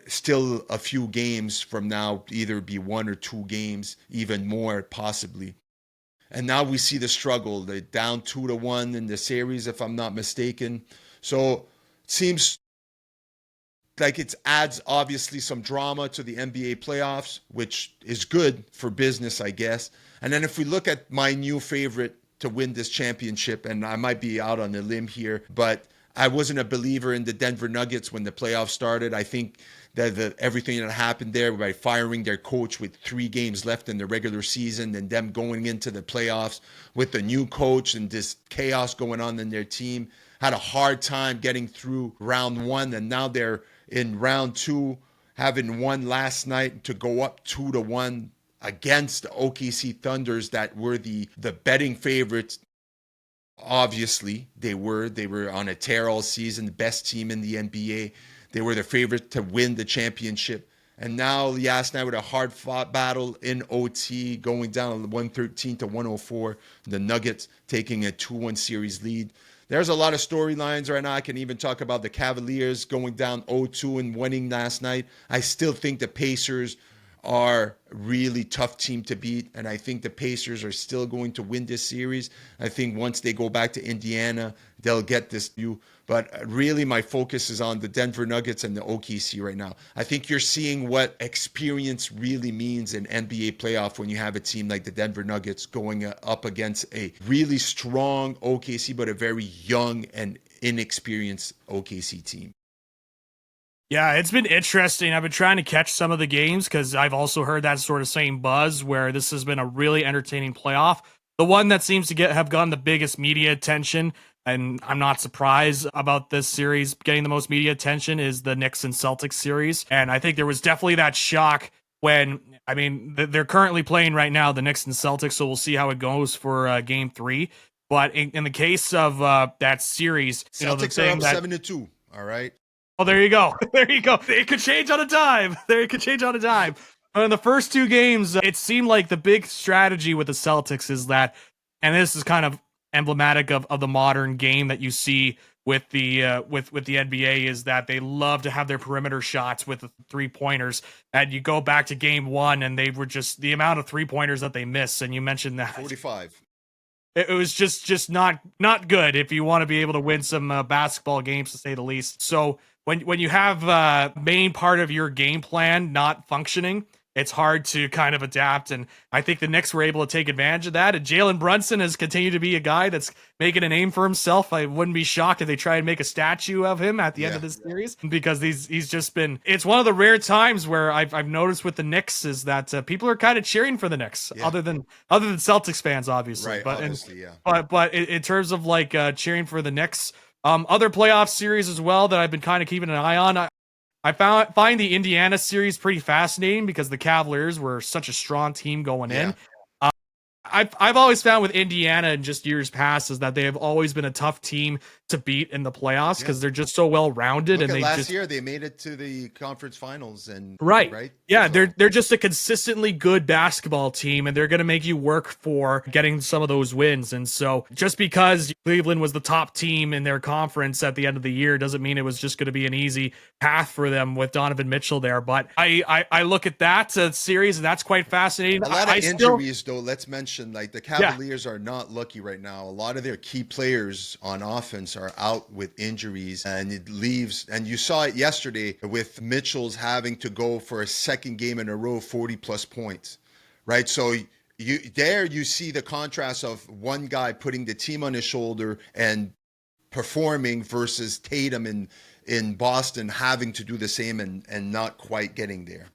still a few games from now, either be 1 or 2 games, even more possibly. And now we see the struggle. They're down 2-1 in the series, if I'm not mistaken. So it seems like it adds obviously some drama to the NBA playoffs, which is good for business, I guess. And then if we look at my new favorite to win this championship, and I might be out on a limb here, but I wasn't a believer in the Denver Nuggets when the playoffs started. I think that everything that happened there by firing their coach with 3 games left in the regular season and them going into the playoffs with the new coach and this chaos going on in their team, had a hard time getting through round 1, and now they're in round 2, having won last night to go up 2-1 against the OKC Thunders that were the betting favorites. Obviously, they were on a tear all season, the best team in the NBA. They were the favorite to win the championship. And now last night with a hard-fought battle in OT, going down 113-104, the Nuggets taking a 2-1 series lead. There's a lot of storylines right now. I can even talk about the Cavaliers going down 0-2 and winning last night. I still think the Pacers are a really tough team to beat, and I think the Pacers are still going to win this series. I think once they go back to Indiana, they'll get this view. But really, my focus is on the Denver Nuggets and the OKC right now. I think you're seeing what experience really means in NBA playoff when you have a team like the Denver Nuggets going up against a really strong OKC, but a very young and inexperienced OKC team. Yeah, it's been interesting. I've been trying to catch some of the games because I've also heard that sort of same buzz where this has been a really entertaining playoff. The one that seems to have gotten the biggest media attention, and I'm not surprised about this series getting the most media attention, is the Knicks and Celtics series. And I think there was definitely that shock when, I mean, they're currently playing right now, the Knicks and Celtics, so we'll see how it goes for Game 3. But in the case of that series, Celtics are up 7-2, all right? Oh, there you go. There you go. It could change on a dime. In the first 2 games, it seemed like the big strategy with the Celtics is that, and this is kind of emblematic of the modern game that you see with the with the NBA, is that they love to have their perimeter shots with the 3-pointers. And you go back to Game 1, and they were just the amount of 3-pointers that they missed. And you mentioned that 45. It was just not good if you want to be able to win some basketball games, to say the least. So when you have main part of your game plan not functioning, it's hard to kind of adapt. And I think the Knicks were able to take advantage of that. And Jalen Brunson has continued to be a guy that's making a name for himself. I wouldn't be shocked if they try and make a statue of him at the end of this series, because he's just been, it's one of the rare times where I've noticed with the Knicks is that people are kind of cheering for the Knicks, other than Celtics fans, obviously. Right, but obviously, but in terms of like cheering for the Knicks, other playoff series as well that I've been kind of keeping an eye on. I find the Indiana series pretty fascinating because the Cavaliers were such a strong team going in. I've always found with Indiana in just years past is that they have always been a tough team to beat in the playoffs because they're just so well rounded. Look And at they last just year, they made it to the conference finals, and right. right, Yeah, so they're just a consistently good basketball team, and they're going to make you work for getting some of those wins. And so, just because Cleveland was the top team in their conference at the end of the year doesn't mean it was just going to be an easy path for them with Donovan Mitchell there. But I look at that series, and that's quite fascinating. a lot of I still, injuries, though. Let's mention, like, the yeah, Cavaliers are not lucky right now. A lot of their key players on offense are out with injuries, and it leaves. And you saw it yesterday with Mitchell's having to go for a second game in a row, 40 plus points, right? So you see the contrast of one guy putting the team on his shoulder and performing versus Tatum in Boston having to do the same and not quite getting there.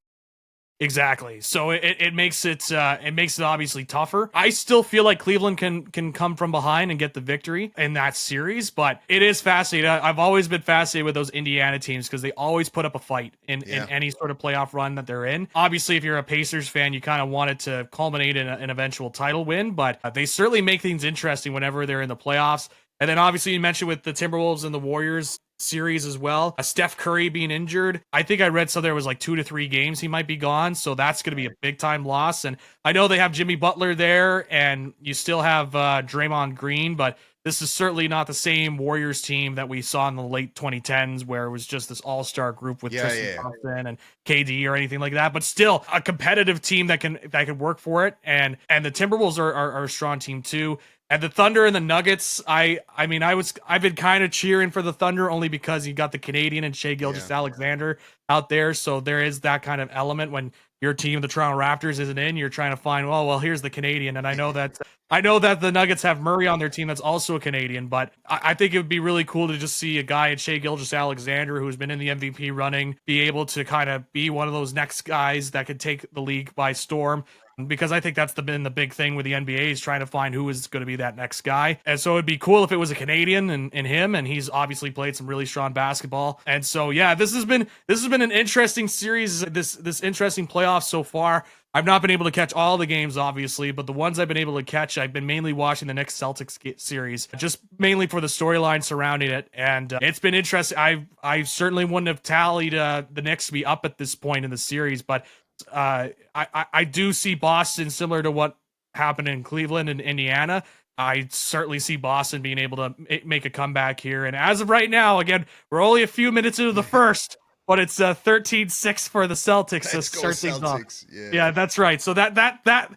exactly. So it makes it obviously tougher. I still feel like Cleveland can come from behind and get the victory in that series, but it is fascinating. I've always been fascinated with those Indiana teams because they always put up a fight in any sort of playoff run that they're in. Obviously, if you're a Pacers fan, you kind of want it to culminate in an eventual title win, but they certainly make things interesting whenever they're in the playoffs. And then obviously you mentioned with the Timberwolves and the Warriors series as well. Steph Curry being injured. I think I read something there was like 2 to 3 games he might be gone. So that's going to be a big time loss. And I know they have Jimmy Butler there and you still have Draymond Green, but this is certainly not the same Warriors team that we saw in the late 2010s where it was just this all-star group with Tristan Thompson and KD or anything like that, but still a competitive team that can work for it. And the Timberwolves are a strong team too. And the Thunder and the Nuggets, I've been kind of cheering for the Thunder only because you got the Canadian and Shai Gilgeous-Alexander out there, so there is that kind of element when your team, the Toronto Raptors, isn't in. You're trying to find, oh well, here's the Canadian, and I know that the Nuggets have Murray on their team that's also a Canadian, but I think it would be really cool to just see a guy at Shai Gilgeous-Alexander who's been in the MVP running be able to kind of be one of those next guys that could take the league by storm. Because I think that's been the big thing with the NBA is trying to find who is going to be that next guy. And so it'd be cool if it was a Canadian and him, and he's obviously played some really strong basketball. And so yeah, this has been an interesting series, this interesting playoff so far. I've not been able to catch all the games, obviously, but the ones I've been able to catch, I've been mainly watching the Knicks Celtics series, just mainly for the storyline surrounding it. And it's been interesting. I certainly wouldn't have tallied the Knicks to be up at this point in the series, but I do see Boston similar to what happened in Cleveland and Indiana. I certainly see Boston being able to make a comeback here. And as of right now, again, we're only a few minutes into the first, but it's 13-6 for the Celtics to start things off. Yeah, that's right. So that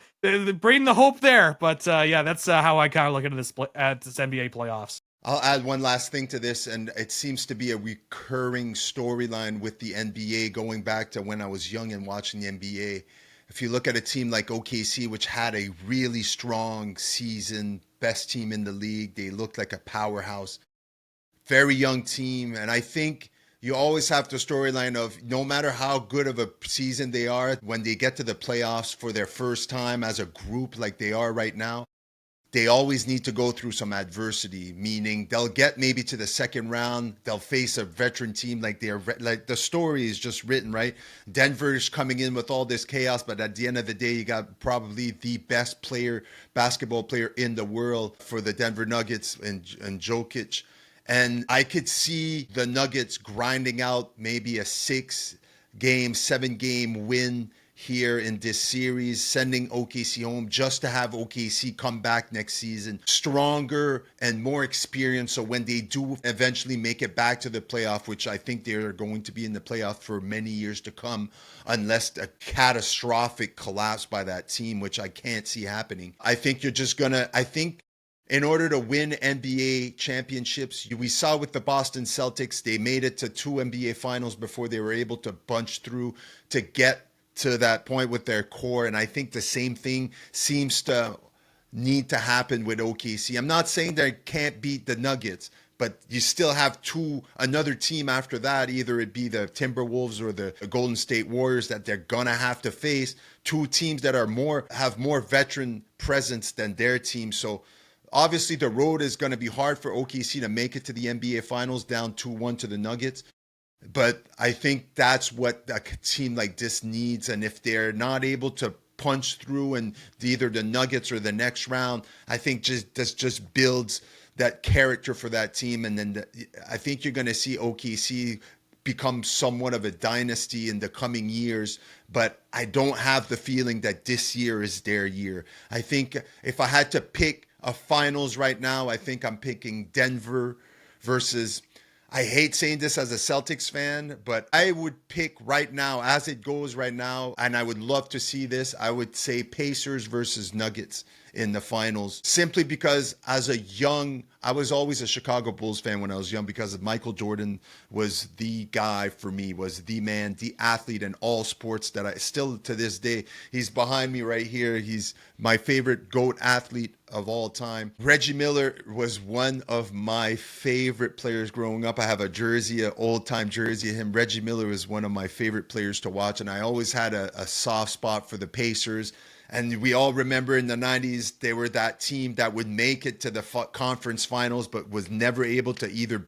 bring the hope there. But yeah, that's how I kind of look at this NBA playoffs. I'll add one last thing to this, and it seems to be a recurring storyline with the NBA going back to when I was young and watching the NBA. If you look at a team like OKC, which had a really strong season, best team in the league, they looked like a powerhouse, very young team. And I think you always have the storyline of no matter how good of a season they are, when they get to the playoffs for their first time as a group like they are right now, they always need to go through some adversity, meaning they'll get maybe to the second round. They'll face a veteran team like the story is just written, right? Denver's coming in with all this chaos, but at the end of the day, you got probably the best basketball player in the world for the Denver Nuggets and Jokic. And I could see the Nuggets grinding out maybe a 7-game win here in this series, sending OKC home just to have OKC come back next season stronger and more experienced. So when they do eventually make it back to the playoff, which I think they're going to be in the playoff for many years to come, unless a catastrophic collapse by that team, which I can't see happening. I think in order to win NBA championships, we saw with the Boston Celtics, they made it to 2 NBA finals before they were able to bunch through to get to that point with their core. And I think the same thing seems to need to happen with OKC. I'm not saying they can't beat the Nuggets, but you still have another team after that, either it be the Timberwolves or the Golden State Warriors, that they're gonna have to face, 2 teams that have more veteran presence than their team. So obviously the road is going to be hard for OKC to make it to the NBA Finals, down 2-1 to the Nuggets. But I think that's what a team like this needs. And if they're not able to punch through in either the Nuggets or the next round, I think just builds that character for that team. And then I think you're going to see OKC become somewhat of a dynasty in the coming years, but I don't have the feeling that this year is their year. I think if I had to pick a finals right now, I think I'm picking Denver versus, I hate saying this as a Celtics fan, but I would pick right now, as it goes right now, and I would love to see this, I would say Pacers versus Nuggets in the finals, simply because I was always a Chicago Bulls fan when I was young, because Michael Jordan was the guy for me, was the man, the athlete in all sports that I still to this day, he's behind me right here. He's my favorite GOAT athlete of all time. Reggie Miller was one of my favorite players growing up. I have a jersey, an old time jersey of him. Reggie Miller was one of my favorite players to watch, and I always had a soft spot for the Pacers. And we all remember in the 90s, they were that team that would make it to the conference finals, but was never able to either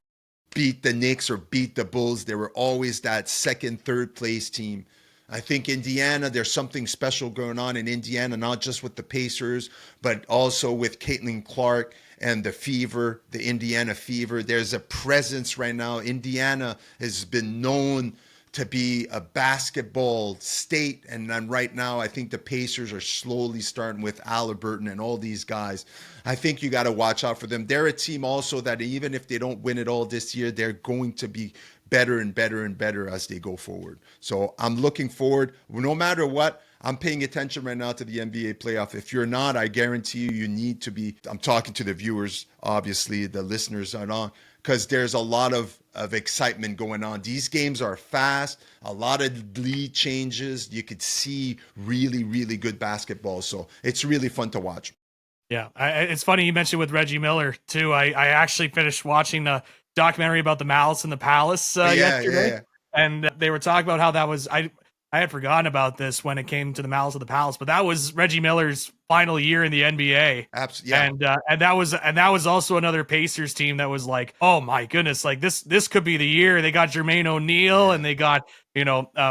beat the Knicks or beat the Bulls. They were always that second, third place team. I think Indiana, there's something special going on in Indiana, not just with the Pacers, but also with Caitlin Clark and the Fever, the Indiana Fever. There's a presence right now. Indiana has been known to be a basketball state. And then right now, I think the Pacers are slowly starting with Halliburton and all these guys. I think you got to watch out for them. They're a team also that even if they don't win it all this year, they're going to be better and better and better as they go forward. So I'm looking forward. No matter what, I'm paying attention right now to the NBA playoff. If you're not, I guarantee you need to be. I'm talking to the viewers, obviously, the listeners are on, because there's a lot of excitement going on. These games are fast, a lot of lead changes. You could see really, really good basketball. So it's really fun to watch. Yeah, it's funny you mentioned with Reggie Miller, too. I actually finished watching a documentary about the Malice in the Palace yesterday. Yeah. And they were talking about how that was, I had forgotten about this when it came to the Malice of the Palace, but that was Reggie Miller's final year in the NBA. Absolutely. Yeah. And that was also another Pacers team that was like, oh my goodness, like this could be the year. They got Jermaine O'Neal and they got,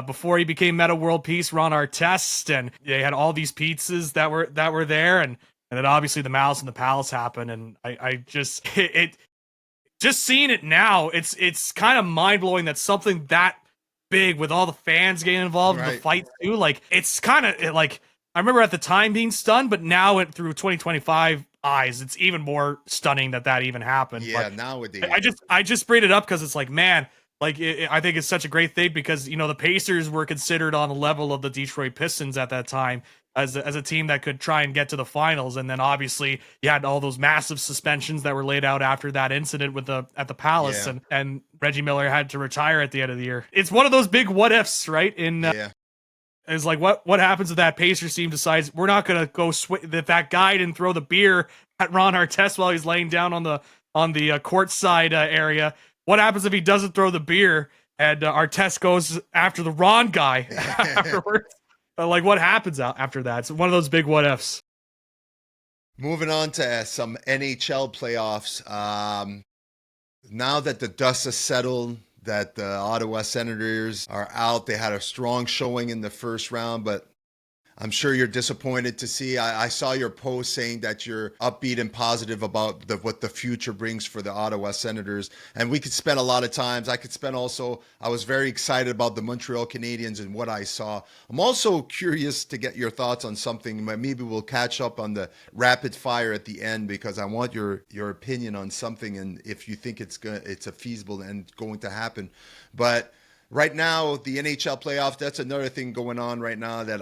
before he became Meta World Peace, Ron Artest, and they had all these pizzas that were there. And then obviously the Malice in the Palace happened. And I just, just seeing it now, it's kind of mind blowing that something that big with all the fans getting involved in the fight too. Like it's kind of like, I remember at the time being stunned, but now through 2025 eyes, it's even more stunning that even happened. Yeah, but nowadays. I just bring it up because it's like, man, like I think it's such a great thing because, the Pacers were considered on the level of the Detroit Pistons at that time as a team that could try and get to the finals. And then obviously you had all those massive suspensions that were laid out after that incident at the Palace, and Reggie Miller had to retire at the end of the year. It's one of those big what ifs, right? It's like, what happens if that Pacers team decides we're not going to go that guy didn't throw the beer at Ron Artest while he's laying down on the courtside area. What happens if he doesn't throw the beer and Artest goes after the Ron guy afterwards? Like, what happens after that? It's one of those big what ifs. Moving on to some NHL playoffs. Now that the dust has settled, that the Ottawa Senators are out, they had a strong showing in the first round, but I'm sure you're disappointed to see. I saw your post saying that you're upbeat and positive about what the future brings for the Ottawa Senators. And we could spend a lot of times. I was very excited about the Montreal Canadiens and what I saw. I'm also curious to get your thoughts on something. Maybe we'll catch up on the rapid fire at the end, because I want your opinion on something and if you think it's a feasible and going to happen. But right now, the NHL playoffs, that's another thing going on right now that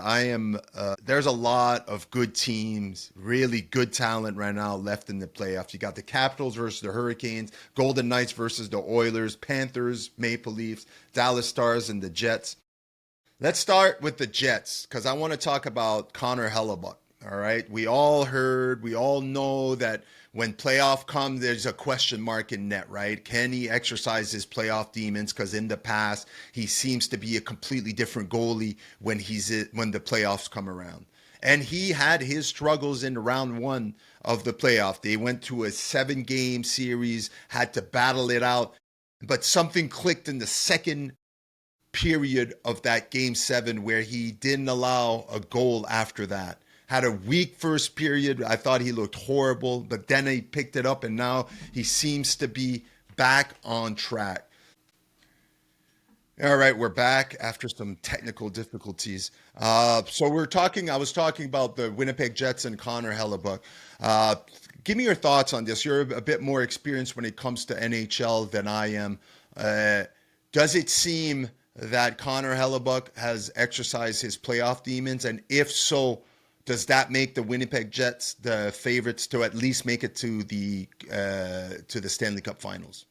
there's a lot of good teams, really good talent right now left in the playoffs. You got the Capitals versus the Hurricanes, Golden Knights versus the Oilers, Panthers, Maple Leafs, Dallas Stars, and the Jets. Let's start with the Jets, because I want to talk about Connor Hellebuck. All right. We all know that when playoff comes, there's a question mark in net, right? Can he exercise his playoff demons? Because in the past, he seems to be a completely different goalie when the playoffs come around. And he had his struggles in round one of the playoff. They went to a 7-game series, had to battle it out, but something clicked in the second period of that game 7 where he didn't allow a goal after that. Had a weak first period. I thought he looked horrible, but then he picked it up and now he seems to be back on track. All right, we're back after some technical difficulties. I was talking about the Winnipeg Jets and Connor Hellebuck. Give me your thoughts on this. You're a bit more experienced when it comes to NHL than I am. Does it seem that Connor Hellebuck has exercised his playoff demons? And if so, does that make the Winnipeg Jets the favorites to at least make it to the Stanley Cup Finals?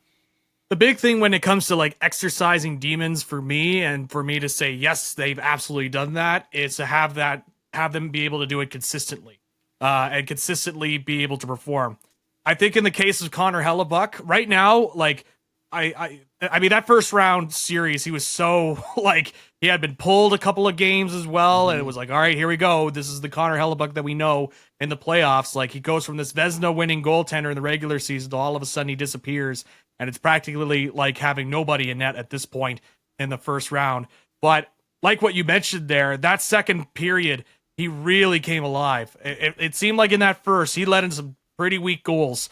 The big thing when it comes to like exercising demons for me, and for me to say yes, they've absolutely done that, is to have them be able to do it consistently, and consistently be able to perform. I think in the case of Connor Hellebuck right now, like I mean that first round series, he was so like he had been pulled a couple of games as well, and it was like, all right, here we go. This is the Connor Hellebuck that we know in the playoffs. Like he goes from this Vezina winning goaltender in the regular season to all of a sudden he disappears. And it's practically like having nobody in net at this point in the first round. But like what you mentioned there, that second period, he really came alive. It seemed like in that first, he let in some pretty weak goals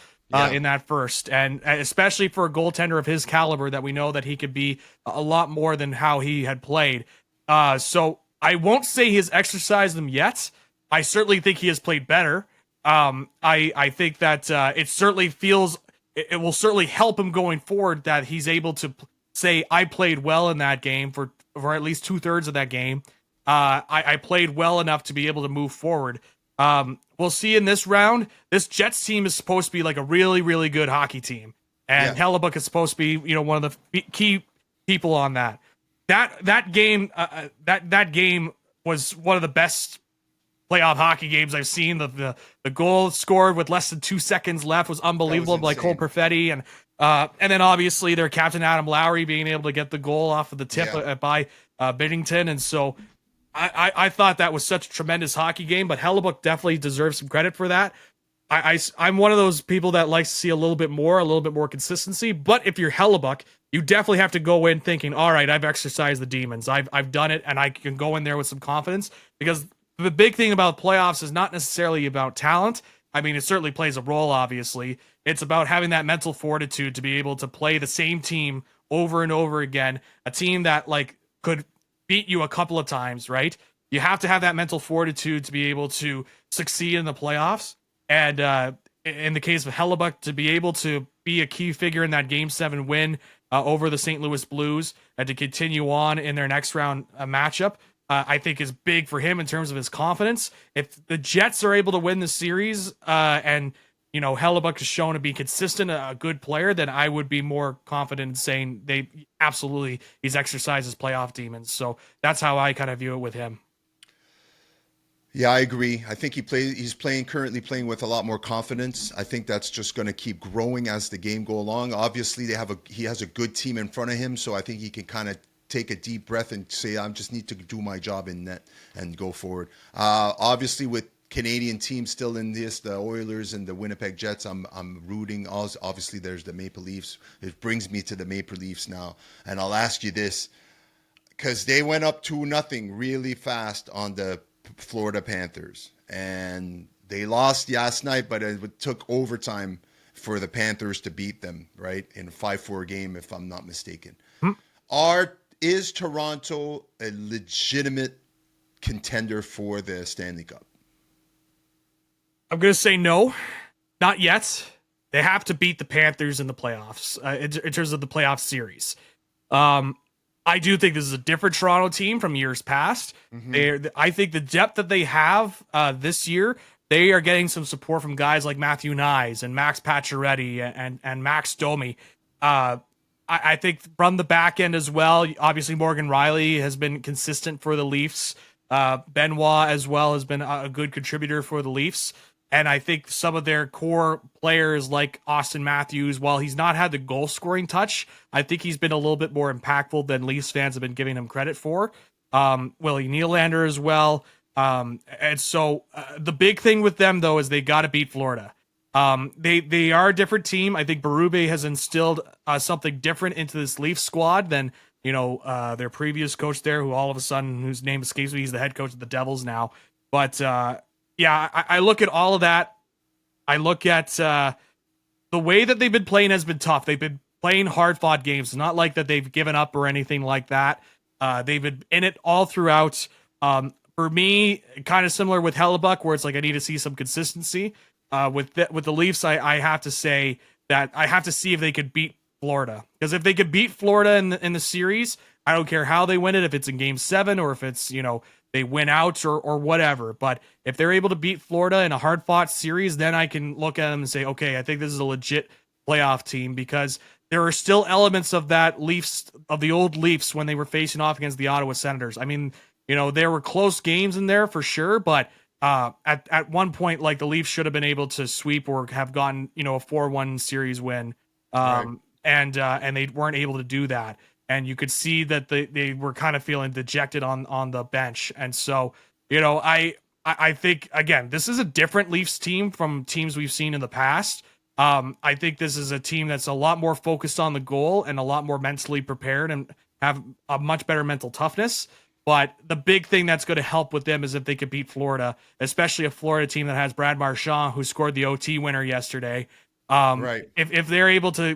in that first. And especially for a goaltender of his caliber that we know that he could be a lot more than how he had played. So I won't say he has exercised them yet. I certainly think he has played better. I think that it certainly feels... It will certainly help him going forward that he's able to say, I played well in that game for at least 2/3 of that game. I played well enough to be able to move forward. We'll see in this round. This Jets team is supposed to be like a really, really good hockey team. And Hellebuck is supposed to be, one of the key people on that. That game was one of the best playoff hockey games I've seen. The goal scored with less than 2 seconds left was unbelievable by Cole Perfetti, and then obviously their captain Adam Lowry being able to get the goal off of the tip by Binnington. And so I thought that was such a tremendous hockey game, but Hellebuck definitely deserves some credit for that. I'm one of those people that likes to see a little bit more consistency. But if you're Hellebuck, you definitely have to go in thinking, all right, I've exercised the demons. I've done it, and I can go in there with some confidence, because the big thing about playoffs is not necessarily about talent. I mean, it certainly plays a role, obviously. It's about having that mental fortitude to be able to play the same team over and over again, a team that like could beat you a couple of times, right? You have to have that mental fortitude to be able to succeed in the playoffs. And in the case of Hellebuck, to be able to be a key figure in that Game 7 win over the St. Louis Blues and to continue on in their next round matchup, I think is big for him in terms of his confidence. If the Jets are able to win the series and Hellebuck is shown to be consistent, a good player, then I would be more confident in saying he's exercised his playoff demons. So that's how I kind of view it with him. Yeah, I agree. I think he's currently playing with a lot more confidence. I think that's just going to keep growing as the game go along. Obviously, he has a good team in front of him, so I think he can kind of take a deep breath and say, I just need to do my job in net and go forward. Obviously, with Canadian teams still in this, the Oilers and the Winnipeg Jets, I'm rooting. Obviously, there's the Maple Leafs. It brings me to the Maple Leafs now. And I'll ask you this, because they went up 2-0 really fast on the Florida Panthers. And they lost last night, but it took overtime for the Panthers to beat them, right? In a 5-4 game, if I'm not mistaken. Is Toronto a legitimate contender for the Stanley Cup? I'm going to say no, not yet. They have to beat the Panthers in the playoffs, in terms of the playoff series. I do think this is a different Toronto team from years past. I think the depth that they have this year, they are getting some support from guys like Matthew Nyes and Max Pacioretty and Max Domi. I think from the back end as well, obviously Morgan Riley has been consistent for the Leafs. Benoit as well has been a good contributor for the Leafs. And I think some of their core players like Austin Matthews, while he's not had the goal scoring touch, I think he's been a little bit more impactful than Leafs fans have been giving him credit for. Willie Nylander as well. And so the big thing with them, though, is they got to beat Florida. They are a different team. I think Berube has instilled something different into this Leafs squad than their previous coach there, who all of a sudden, whose name escapes me, he's the head coach of the Devils now. But yeah, I look at all of that. I look at the way that they've been playing has been tough. They've been playing hard fought games. It's not like that they've given up or anything like that. They've been in it all throughout. For me, kind of similar with Hellebuck, where it's like I need to see some consistency. With the Leafs, I have to say that I have to see if they could beat Florida, because if they could beat Florida in the series, I don't care how they win it, if it's in Game 7 or if it's they win out or whatever. But if they're able to beat Florida in a hard fought series, then I can look at them and say, okay, I think this is a legit playoff team, because there are still elements of that the old Leafs when they were facing off against the Ottawa Senators. I mean, there were close games in there for sure, but at one point, like, the Leafs should have been able to sweep or have gotten, a 4-1 series win. Right. And they weren't able to do that. And you could see that they were kind of feeling dejected on the bench. And so, I think, again, this is a different Leafs team from teams we've seen in the past. I think this is a team that's a lot more focused on the goal and a lot more mentally prepared and have a much better mental toughness. But the big thing that's going to help with them is if they could beat Florida, especially a Florida team that has Brad Marchand, who scored the OT winner yesterday. Right. If they're able to,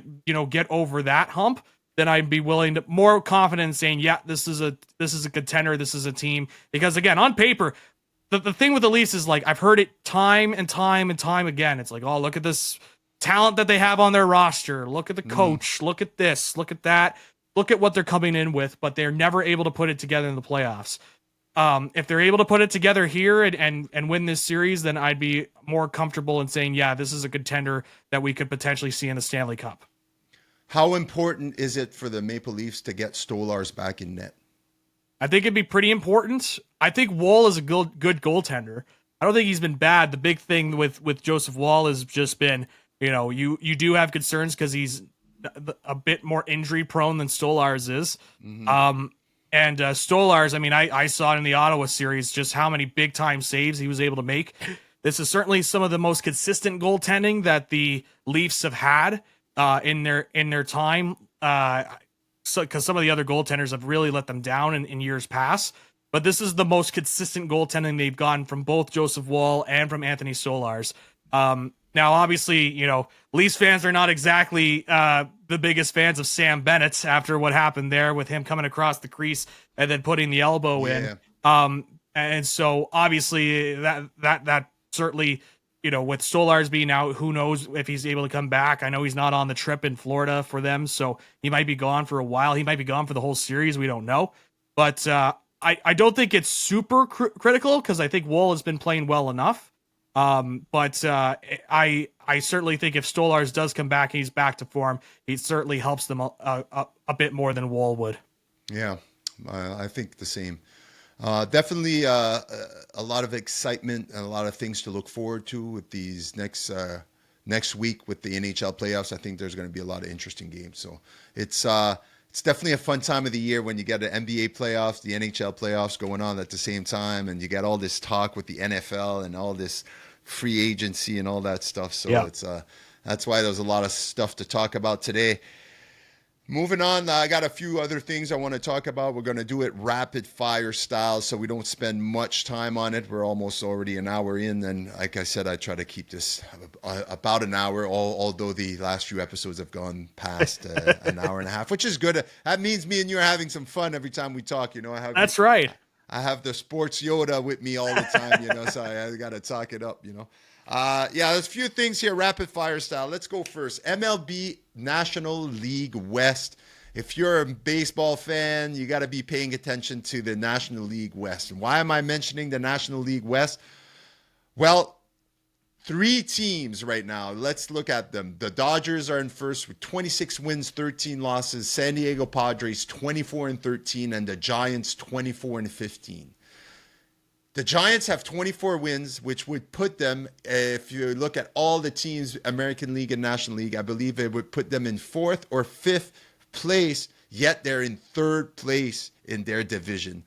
get over that hump, then I'd be willing to more confident in saying, yeah, this is a contender. This is a team, because again, on paper, the thing with the Leafs is, like, I've heard it time and time and time again. It's like, oh, look at this talent that they have on their roster. Look at the coach. Look at this. Look at that. Look at what they're coming in with, but they're never able to put it together in the playoffs. If they're able to put it together here and win this series, then I'd be more comfortable in saying, yeah, this is a contender that we could potentially see in the Stanley Cup. How important is it for the Maple Leafs to get Stolarz back in net? I think it'd be pretty important. I think Woll is a good goaltender. I don't think he's been bad. The big thing with Joseph Woll has just been, you do have concerns because he's a bit more injury prone than Stolarz is. Mm-hmm. And Stolarz, I mean, I saw it in the Ottawa series, just how many big time saves he was able to make. This is certainly some of the most consistent goaltending that the Leafs have had in their time. Because some of the other goaltenders have really let them down in years past. But this is the most consistent goaltending they've gotten from both Joseph Woll and from Anthony Stolarz. Now, obviously, Leafs fans are not exactly the biggest fans of Sam Bennett after what happened there with him coming across the crease and then putting the elbow in. And so, obviously, that certainly, with Stolarz being out, who knows if he's able to come back. I know he's not on the trip in Florida for them, so he might be gone for a while. He might be gone for the whole series. We don't know. But I don't think it's super critical, because I think Woll has been playing well enough. But I certainly think if Stolarz does come back and he's back to form, he certainly helps them a bit more than Woll would. Yeah, I think the same. Definitely a lot of excitement and a lot of things to look forward to with these next week with the NHL playoffs. I think there's going to be a lot of interesting games. So it's definitely a fun time of the year when you get the NBA playoffs, the NHL playoffs going on at the same time, and you get all this talk with the NFL and all this free agency and all that stuff. So that's why there's a lot of stuff to talk about today. Moving on, I got a few other things I want to talk about. We're going to do it rapid fire style, so we don't spend much time on it. We're almost already an hour in, and like I said, I try to keep this about an hour, although the last few episodes have gone past an hour and a half, which is good. That means me and you are having some fun every time we talk. That's right. I have the sports Yoda with me all the time, so I got to talk it up, there's a few things here, rapid fire style. Let's go first. MLB National League West. If you're a baseball fan, you got to be paying attention to the National League West. And why am I mentioning the National League West? Well, 3 teams right now. Let's look at them. The Dodgers are in first with 26 wins, 13 losses. San Diego Padres 24-13, and the Giants 24-15. The Giants have 24 wins, which would put them, if you look at all the teams, American League and National League, I believe it would put them in 4th or 5th place, yet they're in 3rd place in their division.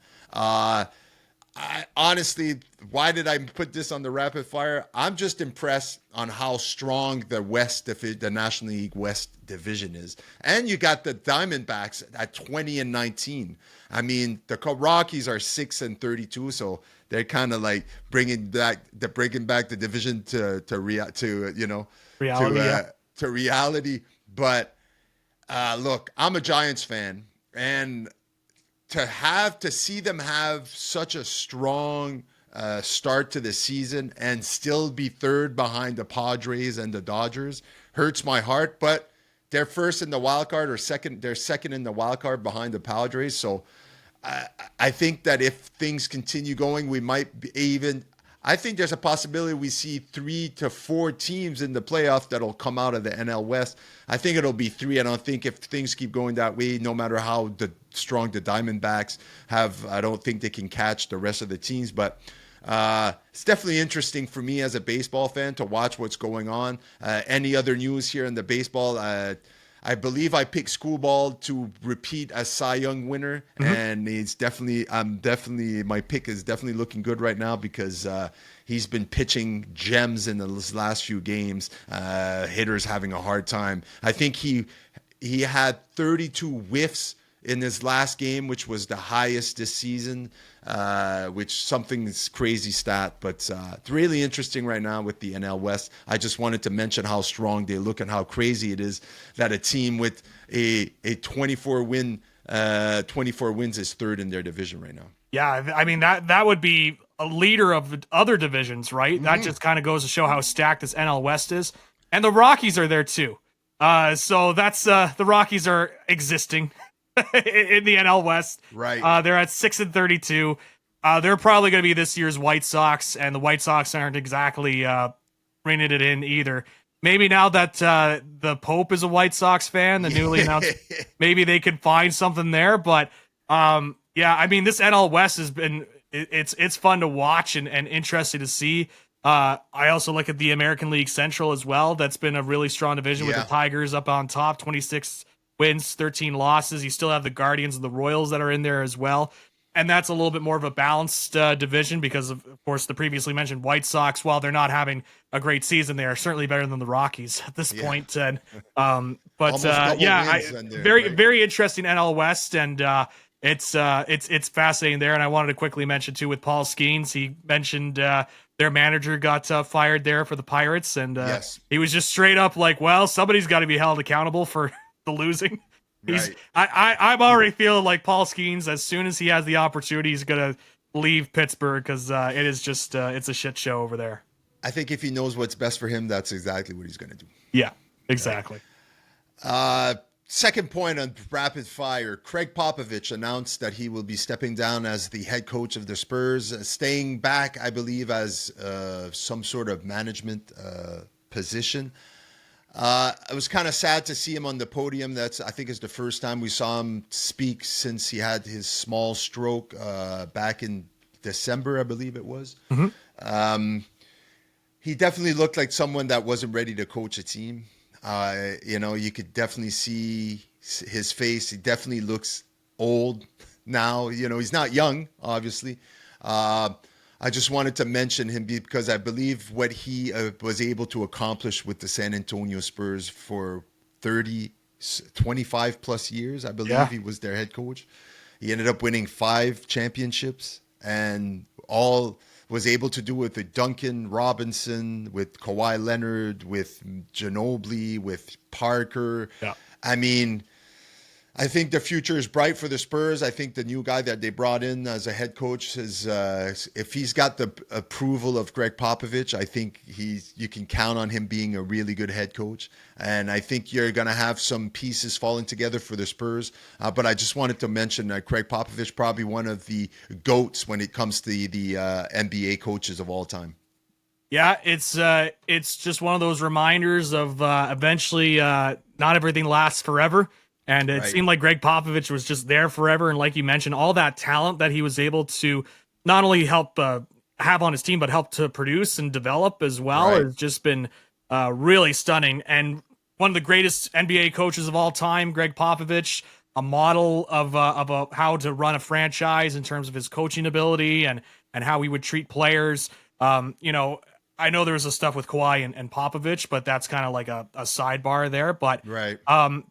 Honestly, why did I put this on the rapid fire? I'm just impressed on how strong the National League West division is, and you got the Diamondbacks at 20-19. I mean, the Rockies are 6-32, so they're kind of like bringing back the division Reality, yeah. to reality. But look, I'm a Giants fan, and to see them have such a strong start to the season and still be third behind the Padres and the Dodgers hurts my heart. But they're first in the wild card, or second. They're second in the wild card behind the Padres. So I think that if things continue going, we might be even. I think there's a possibility we see 3 to 4 teams in the playoff that'll come out of the NL West. I think it'll be 3. I don't think if things keep going that way, no matter how strong the Diamondbacks have, I don't think they can catch the rest of the teams. But it's definitely interesting for me as a baseball fan to watch what's going on. Any other news here in the baseball? I believe I picked Schoolball to repeat as Cy Young winner, and my pick is definitely looking good right now because he's been pitching gems in the last few games. Hitters having a hard time. I think he had 32 whiffs in his last game, which was the highest this season, which something's crazy stat, but it's really interesting right now with the NL West. I just wanted to mention how strong they look and how crazy it is that a team with a 24 wins is third in their division right now. Yeah, I mean, that would be a leader of other divisions, right? That just kind of goes to show how stacked this NL West is. And the Rockies are there too. So that's the Rockies are existing in the NL West. Right. They're at 6-32. They're probably going to be this year's White Sox, and the White Sox aren't exactly reining it in either. Maybe now that the Pope is a White Sox fan, the newly announced, maybe they could find something there. But yeah, I mean, this NL West has been it's fun to watch and interesting to see. I also look at the American League Central as well. That's been a really strong division with the Tigers up on top, 26 wins, 13 losses. You still have the Guardians and the Royals that are in there as well. And that's a little bit more of a balanced division because, of course, the previously mentioned White Sox, while they're not having a great season, they are certainly better than the Rockies at this point. And, very interesting NL West. And it's fascinating there. And I wanted to quickly mention, too, with Paul Skeens, he mentioned their manager got fired there for the Pirates. And he was just straight up like, well, somebody's got to be held accountable for the losing. I'm already feeling like Paul Skeens, as soon as he has the opportunity, he's gonna leave Pittsburgh because it is just it's a shit show over there. I think if he knows what's best for him, that's exactly what he's gonna do. Yeah, exactly. Second point on rapid fire: Craig Popovich announced that he will be stepping down as the head coach of the Spurs, staying back, I believe, as some sort of management position. It was kind of sad to see him on the podium. I think is the first time we saw him speak since he had his small stroke back in December, I believe it was. He definitely looked like someone that wasn't ready to coach a team. You could definitely see his face. He definitely looks old now. He's not young, obviously. I just wanted to mention him because I believe what he was able to accomplish with the San Antonio Spurs for 25 plus years. I believe he was their head coach. He ended up winning 5 championships and all was able to do it with Duncan Robinson, with Kawhi Leonard, with Ginobili, with Parker. Yeah. I mean, I think the future is bright for the Spurs. I think the new guy that they brought in as a head coach is, if he's got the approval of Greg Popovich, I think you can count on him being a really good head coach. And I think you're going to have some pieces falling together for the Spurs. But I just wanted to mention Craig Popovich, probably one of the GOATs when it comes to the NBA coaches of all time. Yeah, it's just one of those reminders of eventually not everything lasts forever. And it seemed like Greg Popovich was just there forever. And like you mentioned, all that talent that he was able to not only help have on his team, but help to produce and develop as well has just been really stunning. And one of the greatest NBA coaches of all time, Greg Popovich, a model of how to run a franchise in terms of his coaching ability and how he would treat players. You know, I know there was a stuff with Kawhi and Popovich, but that's kind of like a sidebar there. Right.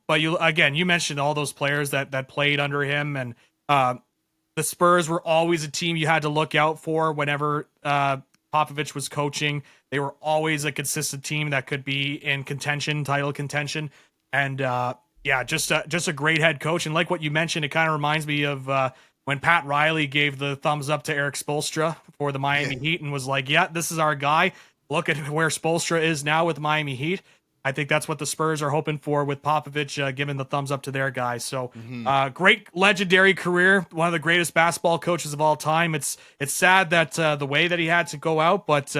But you mentioned all those players that played under him, and the Spurs were always a team you had to look out for whenever Popovich was coaching. They were always a consistent team that could be in contention, title contention, and just a great head coach. And like what you mentioned, it kind of reminds me of when Pat Riley gave the thumbs up to Eric Spoelstra for the Miami Heat and was like, "Yeah, this is our guy. Look at where Spoelstra is now with Miami Heat." I think that's what the Spurs are hoping for with Popovich giving the thumbs up to their guy. So, great legendary career, one of the greatest basketball coaches of all time. It's sad that the way that he had to go out, but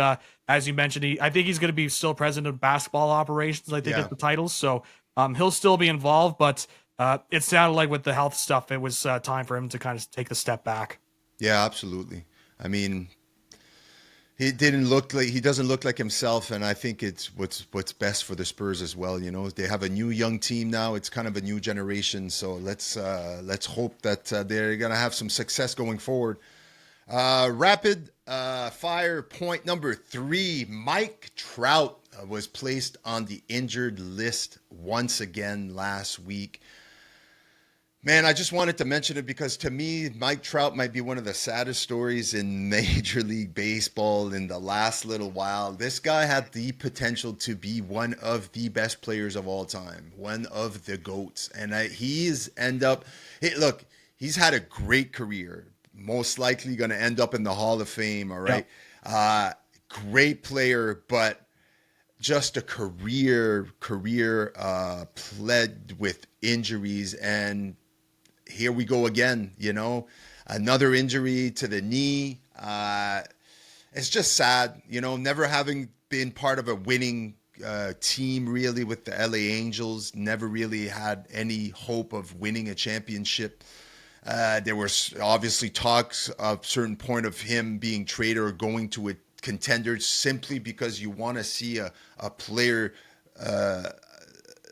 as you mentioned, I think he's going to be still president of basketball operations. I think is the title, so he'll still be involved. But it sounded like with the health stuff, it was time for him to kind of take the step back. Yeah, absolutely. I mean, he doesn't look like himself, and I think it's what's best for the Spurs as well. You know, they have a new young team now. It's kind of a new generation, so let's hope that they're gonna have some success going forward. Rapid fire point number 3: Mike Trout was placed on the injured list once again last week. Man, I just wanted to mention it because to me, Mike Trout might be one of the saddest stories in Major League Baseball in the last little while. This guy had the potential to be one of the best players of all time, one of the GOATs. And he's had a great career, most likely going to end up in the Hall of Fame, all right? Yep. Great player, but just a career plagued with injuries, and here we go again, you know, another injury to the knee. It's just sad, you know, never having been part of a winning team really with the LA Angels, never really had any hope of winning a championship. There were obviously talks of a certain point of him being traded or going to a contender simply because you want to see a player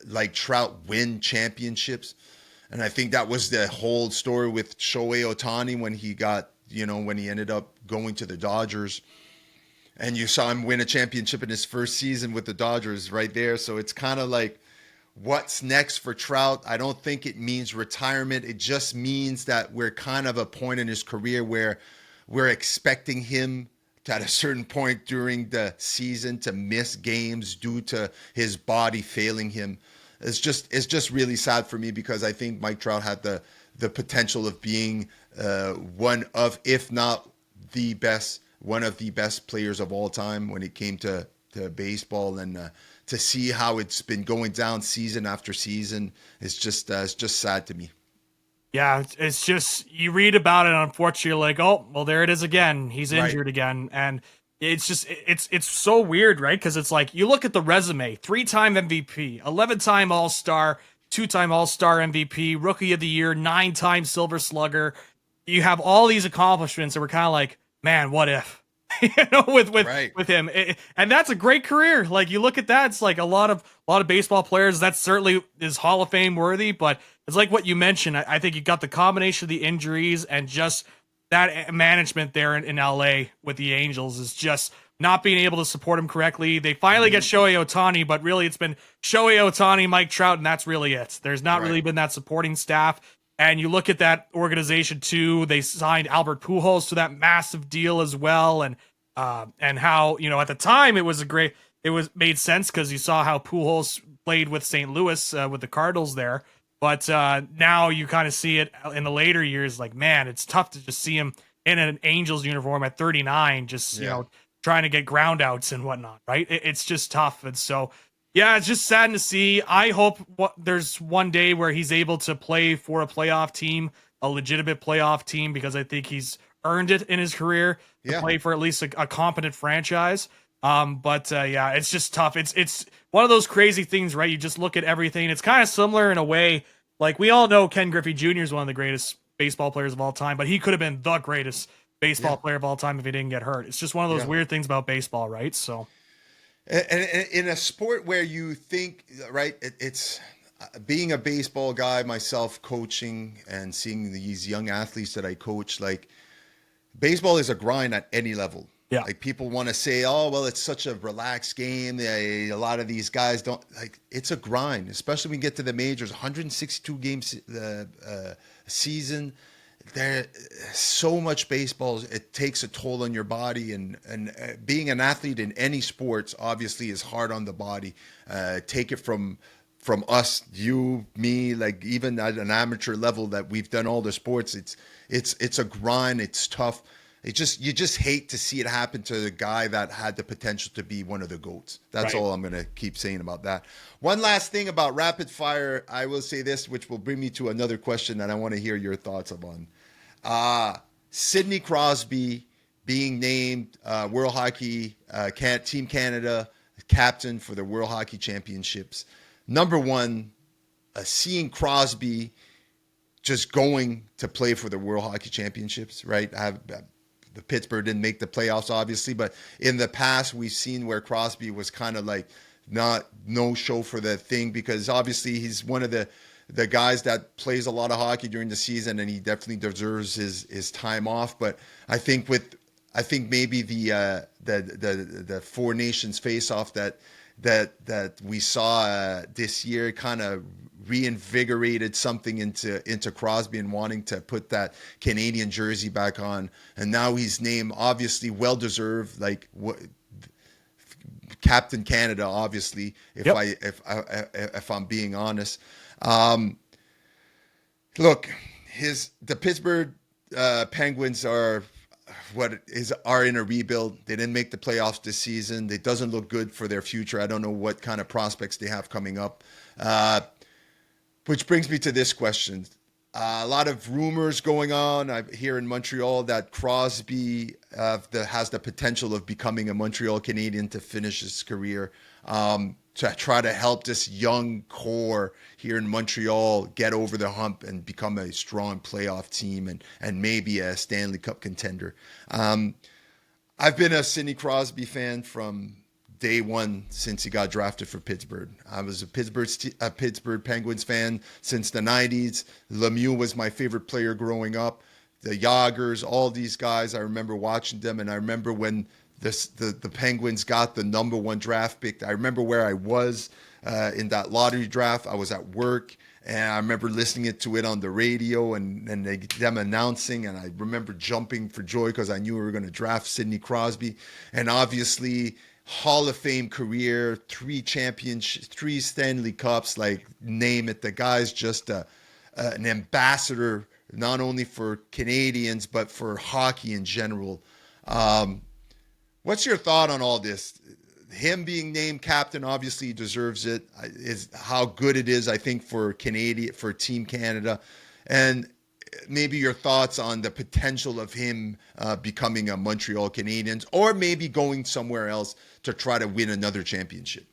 like Trout win championships. And I think that was the whole story with Shohei Ohtani when he ended up going to the Dodgers. And you saw him win a championship in his first season with the Dodgers right there. So it's kind of like, what's next for Trout? I don't think it means retirement. It just means that we're kind of a point in his career where we're expecting him to, at a certain point during the season, to miss games due to his body failing him. It's just really sad for me because I think Mike Trout had the potential of being one of, if not the best, one of the best players of all time when it came to baseball. And to see how it's been going down season after season, it's just sad to me. Yeah, it's just, you read about it, and unfortunately, you're like, oh, well, there it is again. He's injured again. And it's just, it's so weird, right? Because it's like, you look at the resume: 3-time MVP, 11-time All-Star, 2-time All-Star MVP, Rookie of the Year, 9-time Silver Slugger. You have all these accomplishments, and we're kind of like, man, what if? You know, with him, and that's a great career. Like, you look at that, it's like a lot of baseball players, that certainly is Hall of Fame worthy. But it's like what you mentioned. I think you got the combination of the injuries and just that management there in LA with the Angels is just not being able to support him correctly. They finally get Shohei Ohtani, but really it's been Shohei Ohtani, Mike Trout, and that's really it. There's not really been that supporting staff. And you look at that organization too, they signed Albert Pujols to that massive deal as well. And how, you know, at the time it made sense because you saw how Pujols played with St. Louis with the Cardinals there. But now you kind of see it in the later years, like, man, it's tough to just see him in an Angels uniform at 39, just, you know, trying to get ground outs and whatnot, right? It's just tough. And so, yeah, it's just sad to see. I hope there's one day where he's able to play for a playoff team, a legitimate playoff team, because I think he's earned it in his career to play for at least a competent franchise. Yeah, it's just tough. It's one of those crazy things, right? You just look at everything. It's kind of similar in a way. Like, we all know Ken Griffey Jr. is one of the greatest baseball players of all time, but he could have been the greatest baseball player of all time if he didn't get hurt. It's just one of those weird things about baseball, right? So, and in a sport where you think, right, it's, being a baseball guy myself, coaching and seeing these young athletes that I coach, like baseball is a grind at any level. Yeah. Like people want to say, oh, well, it's such a relaxed game. A lot of these guys don't like it's a grind, especially when you get to the majors, 162 games a season. There's so much baseball. It takes a toll on your body, and being an athlete in any sports obviously is hard on the body. Take it from us, you, me, like even at an amateur level that we've done all the sports. It's a grind. It's tough. You just hate to see it happen to the guy that had the potential to be one of the GOATs. That's Right. all I'm going to keep saying about that. One last thing about rapid fire, I will say this, which will bring me to another question that I want to hear your thoughts upon. Sidney Crosby being named World Hockey Team Canada captain for the World Hockey Championships. Number one, seeing Crosby just going to play for the World Hockey Championships, right? The Pittsburgh didn't make the playoffs, obviously, but in the past, we've seen where Crosby was kind of like no show for the thing, because obviously he's one of the guys that plays a lot of hockey during the season, and he definitely deserves his time off. But I think maybe the Four Nations face-off that we saw this year kind of reinvigorated something into Crosby and wanting to put that Canadian jersey back on. And now he's named, obviously well deserved, like what Captain Canada, obviously, if I'm being honest. Look, the Pittsburgh Penguins are in a rebuild. They didn't make the playoffs this season. It doesn't look good for their future. I don't know what kind of prospects they have coming up. Which brings me to this question. A lot of rumors going on here in Montreal that Crosby has the potential of becoming a Montreal Canadian to finish his career, to try to help this young core here in Montreal get over the hump and become a strong playoff team and maybe a Stanley Cup contender. I've been a Sidney Crosby fan from day one since he got drafted for Pittsburgh. I was a Pittsburgh Penguins fan since the 90s. Lemieux was my favorite player growing up. The Jagers, all these guys, I remember watching them, and I remember when the Penguins got the number one draft pick. I remember where I was in that lottery draft. I was at work, and I remember listening to it on the radio and them announcing, and I remember jumping for joy because I knew we were going to draft Sidney Crosby. And obviously, Hall of Fame career, 3 championships, 3 Stanley Cups, like name it. The guy's just an ambassador, not only for Canadians, but for hockey in general. What's your thought on all this? Him being named captain, obviously he deserves it. Is how good it is, I think, for Team Canada. And maybe your thoughts on the potential of him becoming a Montreal Canadiens, or maybe going somewhere else to try to win another championship.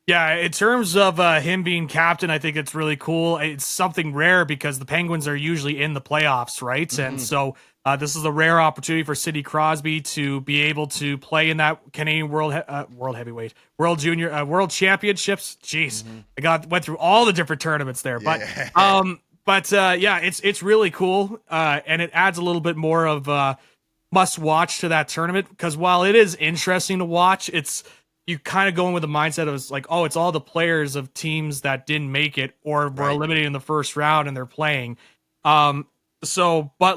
Yeah, in terms of him being captain, I think it's really cool. It's something rare because the Penguins are usually in the playoffs, right? Mm-hmm. And so this is a rare opportunity for Sidney Crosby to be able to play in that Canadian World Heavyweight, World Junior, World Championships. Jeez, mm-hmm. Went through all the different tournaments there, but yeah. It's really cool, and it adds a little bit more of must watch to that tournament, because while it is interesting to watch, you kind of go in with the mindset of it's like, oh, it's all the players of teams that didn't make it or were eliminated in the first round and they're playing. But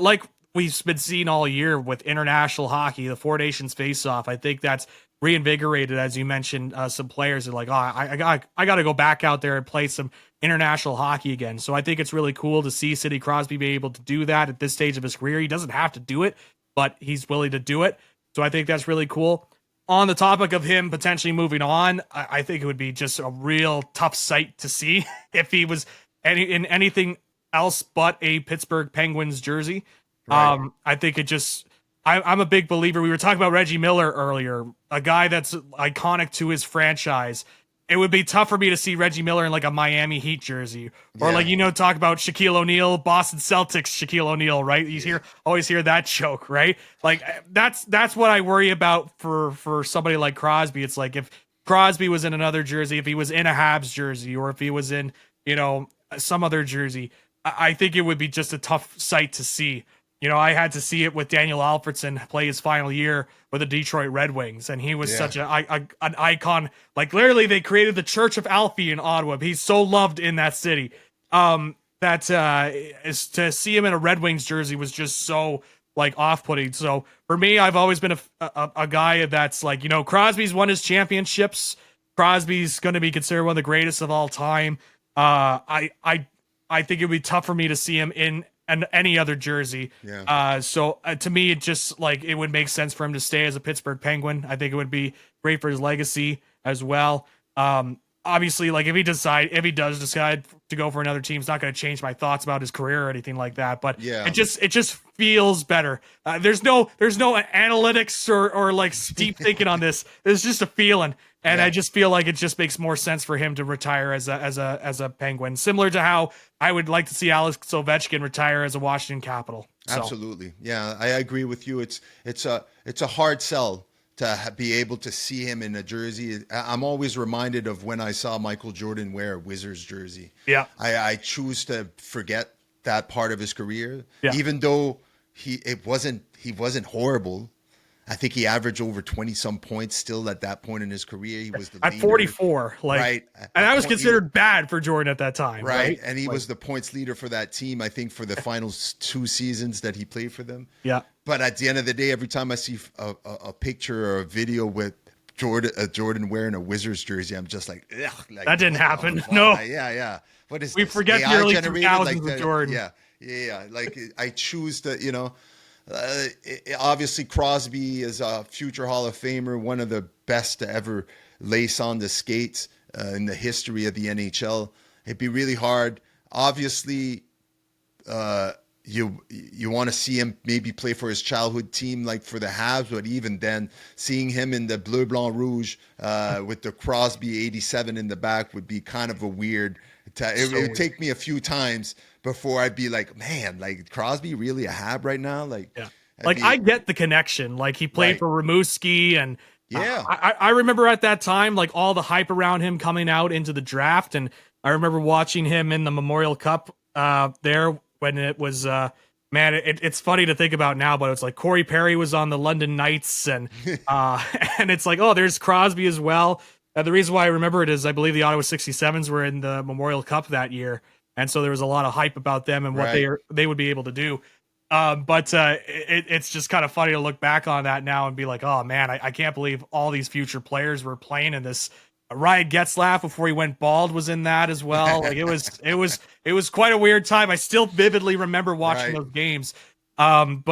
like we've been seeing all year with international hockey, the Four Nations face-off, I think that's reinvigorated, as you mentioned. Some players are like, oh, I got to go back out there and play some international hockey again. So I think it's really cool to see Sidney Crosby be able to do that at this stage of his career. He doesn't have to do it, but he's willing to do it. So I think that's really cool. On the topic of him potentially moving on, I think it would be just a real tough sight to see if he was in anything else but a Pittsburgh Penguins jersey. Right. I think it just... I'm a big believer. We were talking about Reggie Miller earlier, a guy that's iconic to his franchise. It would be tough for me to see Reggie Miller in like a Miami Heat jersey, or talk about Shaquille O'Neal, Boston Celtics, Shaquille O'Neal, right? Always hear that joke, right? Like that's what I worry about for somebody like Crosby. It's like if Crosby was in another jersey, if he was in a Habs jersey, or if he was in some other jersey, I think it would be just a tough sight to see. I had to see it with Daniel Alfredsson play his final year with the Detroit Red Wings, and he was such an icon. Like, literally, they created the Church of Alfie in Ottawa. He's so loved in that city. Is to see him in a Red Wings jersey was just so like off-putting. So for me, I've always been a guy that's like, Crosby's won his championships. Crosby's going to be considered one of the greatest of all time. I think it would be tough for me to see him in any other jersey. So to me, it just like it would make sense for him to stay as a Pittsburgh Penguin. I think it would be great for his legacy as well. Obviously, like if he does decide to go for another team, it's not going to change my thoughts about his career or anything like that. But it just feels better. There's no analytics or like deep thinking on this. It's just a feeling. And I just feel like it just makes more sense for him to retire as a Penguin, similar to how I would like to see Alex Ovechkin retire as a Washington Capital. So. Absolutely, yeah, I agree with you. It's a hard sell to be able to see him in a jersey. I'm always reminded of when I saw Michael Jordan wear a Wizards jersey. Yeah, I choose to forget that part of his career, even though he wasn't horrible. I think he averaged over 20-some points still at that point in his career. He was the at leader. 44, right? And that was considered bad for Jordan at that time, right? And he was the points leader for that team, I think, for the final 2 seasons that he played for them. Yeah. But at the end of the day, every time I see a picture or a video with Jordan wearing a Wizards jersey, I'm just like, ugh. Like, that didn't happen. No. Yeah. What is we this? forget the early 2000s like with Jordan. Yeah. Like I choose to, obviously Crosby is a future Hall of Famer, one of the best to ever lace on the skates in the history of the NHL. It'd be really hard. Obviously, you want to see him maybe play for his childhood team, like for the Habs, but even then, seeing him in the Bleu Blanc Rouge with the Crosby 87 in the back would be kind of a weird. It would take me a few times before I'd be like, man, like Crosby really a Hab right now? Like, I get the connection. Like he played for Rimouski, and I remember at that time, like all the hype around him coming out into the draft, and I remember watching him in the Memorial Cup there when it was. It's funny to think about now, but it's like Corey Perry was on the London Knights, and and it's like, oh, there's Crosby as well. The reason why I remember it is I believe the Ottawa 67s were in the Memorial Cup that year. And so there was a lot of hype about them and what they would be able to do. But it's just kind of funny to look back on that now and be like, oh man, I can't believe all these future players were playing in this. Ryan Getzlaf before he went bald was in that as well. Like it was quite a weird time. I still vividly remember watching those games. Now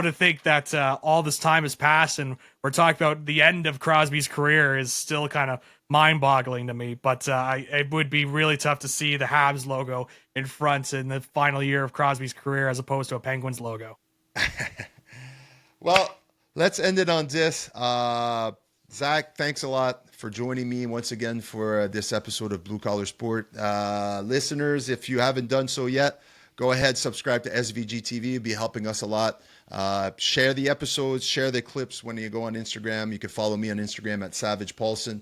to think that all this time has passed and we're talking about the end of Crosby's career is still kind of mind-boggling to me. But it would be really tough to see the Habs logo in front in the final year of Crosby's career as opposed to a Penguins logo. Well, let's end it on this. Zach, thanks a lot for joining me once again for this episode of Blue Collar Sport. Listeners, if you haven't done so yet, go ahead, subscribe to SVG TV. It'd be helping us a lot. Share the episodes, share the clips when you go on Instagram. You can follow me on Instagram at Savage Paulson.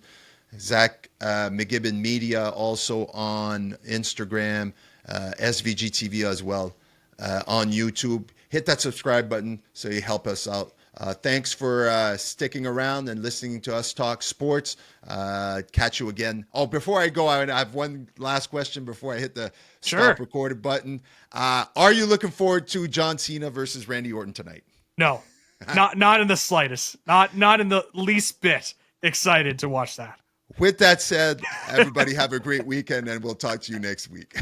Zach McGibbon Media also on Instagram, SVG TV as well on YouTube. Hit that subscribe button so you help us out. Thanks for sticking around and listening to us talk sports. Catch you again. Oh, before I go, I have one last question before I hit the stop recorded button. Are you looking forward to John Cena versus Randy Orton tonight? No, not in the slightest. Not in the least bit excited to watch that. With that said, everybody have a great weekend, and we'll talk to you next week.